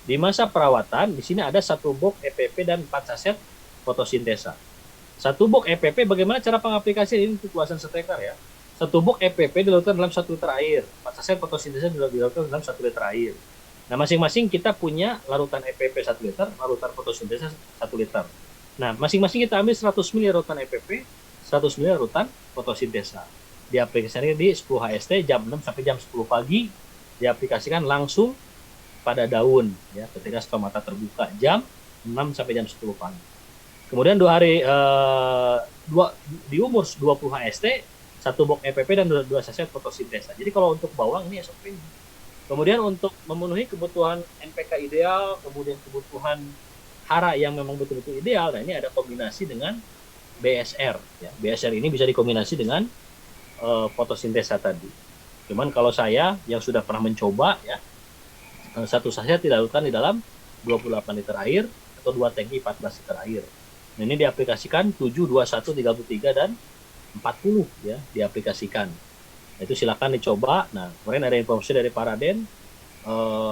Di masa perawatan di sini ada 1 box EPP dan 4 saset fotosintesa. 1 box EPP, bagaimana cara pengaplikasian ini untuk luasan 1 hektar ya. 1 box EPP dilakukan dalam 1 liter air. 4 saset fotosintesa dilakukan dalam 1 liter air. Nah, masing-masing kita punya larutan EPP 1 liter, larutan fotosintesa 1 liter. Nah, masing-masing kita ambil 100 ml larutan EPP, 100 ml larutan fotosintesa. Diaplikasikan di 10 HST jam 6 sampai jam 10 pagi. Diaplikasikan langsung pada daun ya, ketika stomata terbuka jam 6 sampai jam 10 pagi. Kemudian 2 hari di umur 20 HST 1 box EPP dan 2 saset fotosintesa. Jadi kalau untuk bawang ini SOP-nya. Kemudian untuk memenuhi kebutuhan NPK ideal, kemudian kebutuhan hara yang memang betul-betul ideal, nah ini ada kombinasi dengan BSR ya. BSR ini bisa dikombinasi dengan fotosintesa tadi. Cuman kalau saya yang sudah pernah mencoba ya, 1 saset dilakukan di dalam 28 liter air atau 2 tangki 14 liter air. Nah, ini diaplikasikan 7, 21, 33 dan 40 ya, diaplikasikan. Nah, itu silakan dicoba. Nah, kemarin ada informasi dari Pak Raden,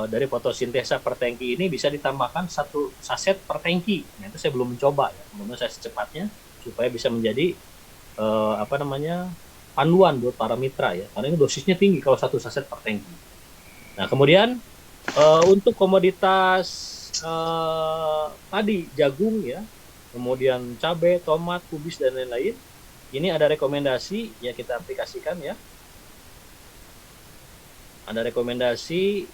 dari fotosintesa per tangki ini bisa ditambahkan 1 saset per tangki. Nah, itu saya belum mencoba ya. Mudah-mudahan saya secepatnya supaya bisa menjadi panduan buat para mitra ya, karena ini dosisnya tinggi kalau 1 saset per tangki. Nah kemudian untuk komoditas padi, jagung ya, kemudian cabai, tomat, kubis dan lain-lain, ini ada rekomendasi ya kita aplikasikan ya. Ada rekomendasi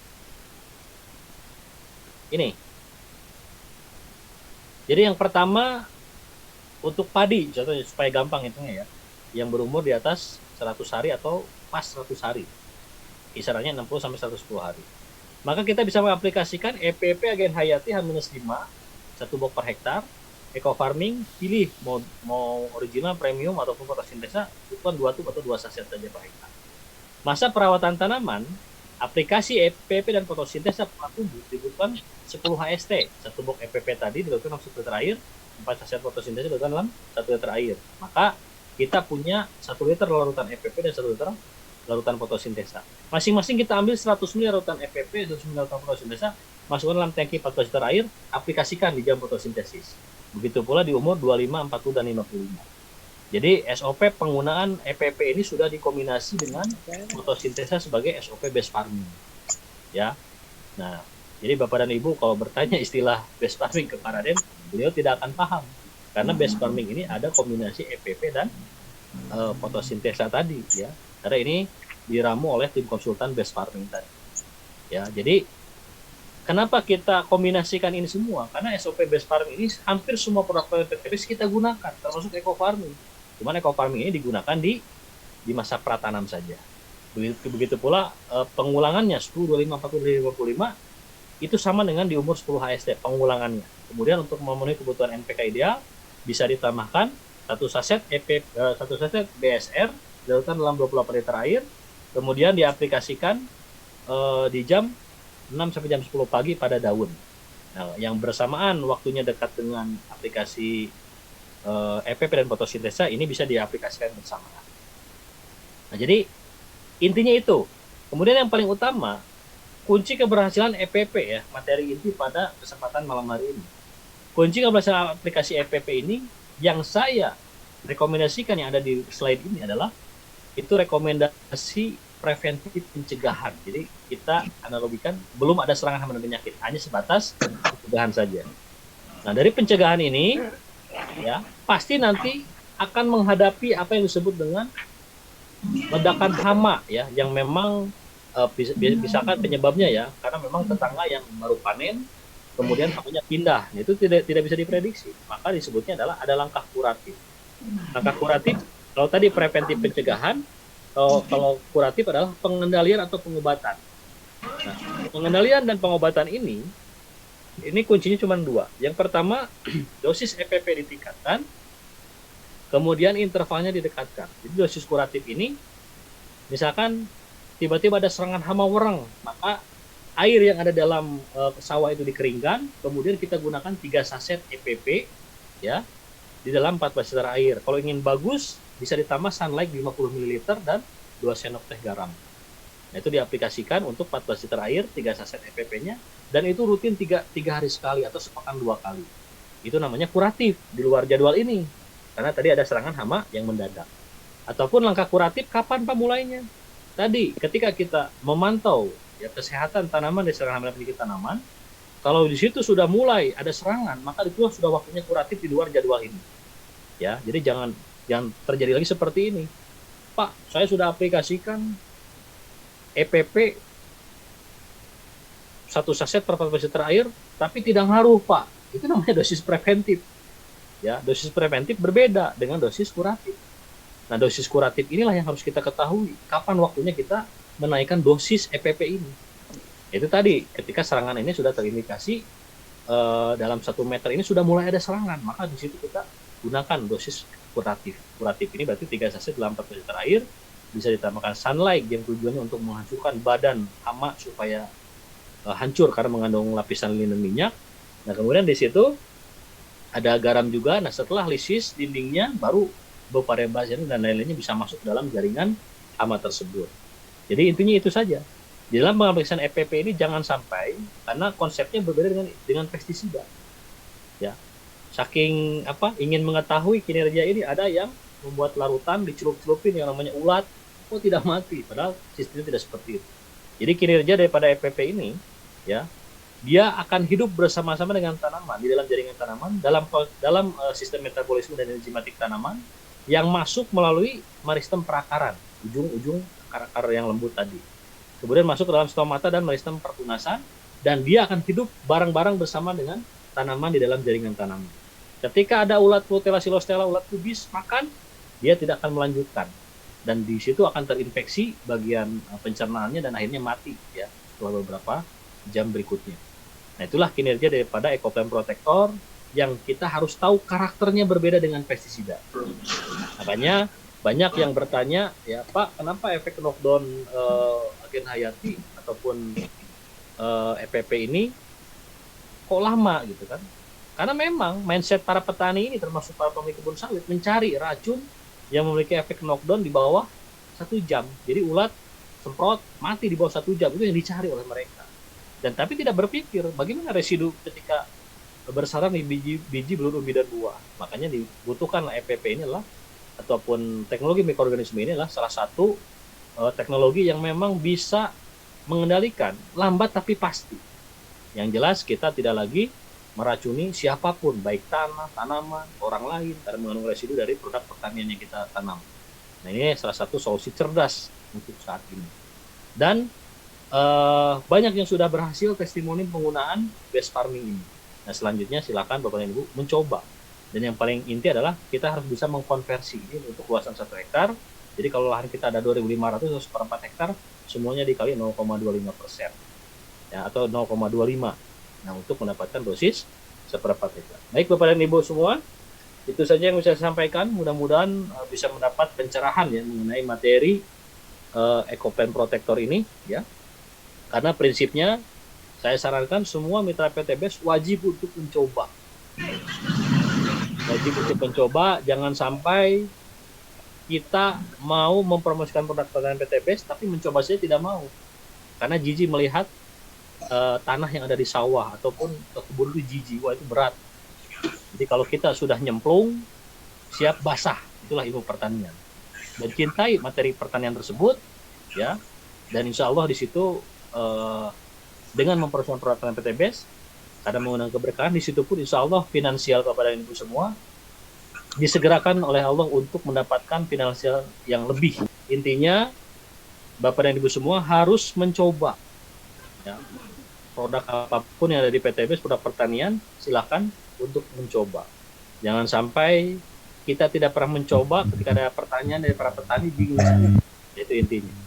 ini. Jadi yang pertama untuk padi, contohnya supaya gampang hitungnya ya, yang berumur di atas 100 hari atau pas 100 hari, kisarannya 60 sampai 110 hari. Maka kita bisa mengaplikasikan EPP Agen Hayati H-5 1 box per hektar, eco farming, pilih mau original, premium ataupun fotosintesa, itu kan 2 tub atau 2 saset saja per hektar. Masa perawatan tanaman, aplikasi EPP dan fotosintesa pola tumbuh dibutuhkan 10 HST. 1 box EPP tadi dilakukan dalam 1 liter air, 4 saset fotosintesa dilakukan dalam 1 liter air. Maka kita punya 1 liter larutan EPP dan 1 liter larutan fotosintesa. Masing-masing kita ambil 100 ml larutan EPP dan 100 ml larutan fotosintesa, masukkan dalam tangki 14 liter air, aplikasikan di jam fotosintesis. Begitu pula di umur 25, 40, dan 55. Jadi SOP penggunaan EPP ini sudah dikombinasi dengan fotosintesa sebagai SOP base farming. Ya. Nah, jadi Bapak dan Ibu kalau bertanya istilah base farming ke Pak Raden, beliau tidak akan paham. Karena base farming ini ada kombinasi EPP dan fotosintesa tadi ya. Karena ini diramu oleh tim konsultan base farming tadi. Ya, jadi kenapa kita kombinasikan ini semua? Karena SOP base farming ini hampir semua produk PTBS kita gunakan, termasuk eco farming. Cuman eco farming ini digunakan di masa pratanam saja. Begitu pula pengulangannya 10, 25, 40, 55 itu sama dengan di umur 10 HST pengulangannya. Kemudian untuk memenuhi kebutuhan NPK ideal bisa ditambahkan 1 saset BSR dilakukan dalam 28 liter air, kemudian diaplikasikan di jam 6 sampai jam 10 pagi pada daun. Nah, yang bersamaan waktunya dekat dengan aplikasi EPP dan fotosintesa ini bisa diaplikasikan bersamaan. Nah, jadi intinya itu. Kemudian yang paling utama, kunci keberhasilan EPP ya, materi inti pada kesempatan malam hari ini. Kunci keberhasilan aplikasi EPP ini yang saya rekomendasikan yang ada di slide ini adalah itu rekomendasi preventif pencegahan. Jadi kita analogikan belum ada serangan hama dan penyakit, hanya sebatas pencegahan saja. Nah, dari pencegahan ini ya pasti nanti akan menghadapi apa yang disebut dengan ledakan hama ya, yang memang misalkan penyebabnya ya karena memang tetangga yang baru panen kemudian hamanya pindah, itu tidak bisa diprediksi. Maka disebutnya adalah ada langkah kuratif. Langkah kuratif kalau tadi preventif pencegahan, kalau kuratif adalah pengendalian atau pengobatan. Nah, pengendalian dan pengobatan ini kuncinya cuma 2. Yang pertama, dosis EPP ditingkatkan, kemudian intervalnya didekatkan. Jadi dosis kuratif ini, misalkan tiba-tiba ada serangan hama wereng, maka air yang ada dalam sawah itu dikeringkan, kemudian kita gunakan 3 saset EPP ya di dalam 14 liter air. Kalau ingin bagus, bisa ditambah sunlight 50 ml dan 2 sendok teh garam. Nah, itu diaplikasikan untuk 14 liter air, 3 saset EPP-nya, dan itu rutin 3 hari sekali atau sepekan 2 kali. Itu namanya kuratif di luar jadwal ini. Karena tadi ada serangan hama yang mendadak. Ataupun langkah kuratif kapan Pak mulainya? Tadi ketika kita memantau ya kesehatan tanaman dan serangan hama penyakit tanaman, kalau di situ sudah mulai ada serangan, maka itu sudah waktunya kuratif di luar jadwal ini. Ya, jadi jangan terjadi lagi seperti ini. Pak, saya sudah aplikasikan EPP 1 saset per 14 liter air, tapi tidak ngaruh, Pak. Itu namanya dosis preventif. Ya, dosis preventif berbeda dengan dosis kuratif. Nah, dosis kuratif inilah yang harus kita ketahui. Kapan waktunya kita menaikkan dosis EPP ini? Itu tadi, ketika serangan ini sudah terindikasi dalam 1 meter ini sudah mulai ada serangan, maka di situ kita gunakan dosis kuratif. Kuratif ini berarti 3 saset dalam 14 liter air, bisa ditambahkan sunlight yang tujuannya untuk menghancurkan badan hama supaya hancur karena mengandung lapisan linen minyak. Nah, kemudian di situ ada garam juga. Nah, setelah lisis dindingnya baru beparebasian dan lain-lainnya bisa masuk dalam jaringan hama tersebut. Jadi intinya itu saja. Di dalam pengaplikasian EPP ini jangan sampai, karena konsepnya berbeda dengan pestisida. Ya. Saking ingin mengetahui kinerja ini, ada yang membuat larutan, dicelup-celupin yang namanya ulat, kok tidak mati, padahal sistemnya tidak seperti itu. Jadi kinerja daripada EPP ini, ya, dia akan hidup bersama-sama dengan tanaman di dalam jaringan tanaman dalam sistem metabolisme dan enzimatik tanaman yang masuk melalui meristem perakaran, ujung-ujung akar-akar yang lembut tadi. Kemudian masuk ke dalam stomata dan meristem pertunasan, dan dia akan hidup bareng-bareng bersama dengan tanaman di dalam jaringan tanaman. Ketika ada ulat Flutella silostella, ulat kubis makan, dia tidak akan melanjutkan, dan di situ akan terinfeksi bagian pencernaannya dan akhirnya mati ya setelah beberapa jam berikutnya. Nah, itulah kinerja daripada Ecoplan Protector yang kita harus tahu karakternya berbeda dengan pestisida. Makanya banyak yang bertanya, ya Pak, kenapa efek knockdown agen hayati ataupun EPP ini kok lama gitu kan? Karena memang mindset para petani ini termasuk para pemilik kebun sawit mencari racun yang memiliki efek knockdown di bawah 1 jam. Jadi ulat semprot mati di bawah 1 jam, itu yang dicari oleh mereka. Dan tapi tidak berpikir bagaimana residu ketika bersarang di biji belur umbi dan buah. Makanya dibutuhkan EPP inilah ataupun teknologi mikroorganisme ini adalah salah satu teknologi yang memang bisa mengendalikan lambat tapi pasti. Yang jelas kita tidak lagi meracuni siapapun, baik tanah, tanaman, orang lain karena mengandung residu dari produk pertanian yang kita tanam. Nah, ini salah satu solusi cerdas untuk saat ini. Dan banyak yang sudah berhasil testimoni penggunaan base farming ini. Nah, selanjutnya silakan Bapak dan Ibu mencoba. Dan yang paling inti adalah kita harus bisa mengkonversi ini untuk luasan 1 hektar. Jadi kalau lahan kita ada 2.500 atau 1/4 hektar, semuanya dikali 0,25%. Ya, atau 0,25. Nah, untuk mendapatkan dosis 1/4 hektar. Baik Bapak dan Ibu semua, itu saja yang bisa saya sampaikan. Mudah-mudahan bisa mendapat pencerahan ya mengenai materi Ecoplan Protector ini ya. Karena prinsipnya saya sarankan semua mitra PTBS wajib untuk mencoba. Wajib untuk mencoba, jangan sampai kita mau mempromosikan produk pertanian PTBS tapi mencoba saja tidak mau. Karena jijik melihat tanah yang ada di sawah ataupun ke kebun itu jijik, wah itu berat. Jadi kalau kita sudah nyemplung, siap basah, itulah ilmu pertanian. Dan cintai materi pertanian tersebut, ya. Dan insya Allah di situ dengan memperoleh peralatan PTBS, kadang menggunakan keberkahan, di situ pun insya Allah finansial Bapak dan Ibu semua disegerakan oleh Allah untuk mendapatkan finansial yang lebih. Intinya Bapak dan Ibu semua harus mencoba ya, produk apapun yang ada di PTBS, produk pertanian, silakan untuk mencoba. Jangan sampai kita tidak pernah mencoba ketika ada pertanyaan dari para petani bingung. Itu intinya.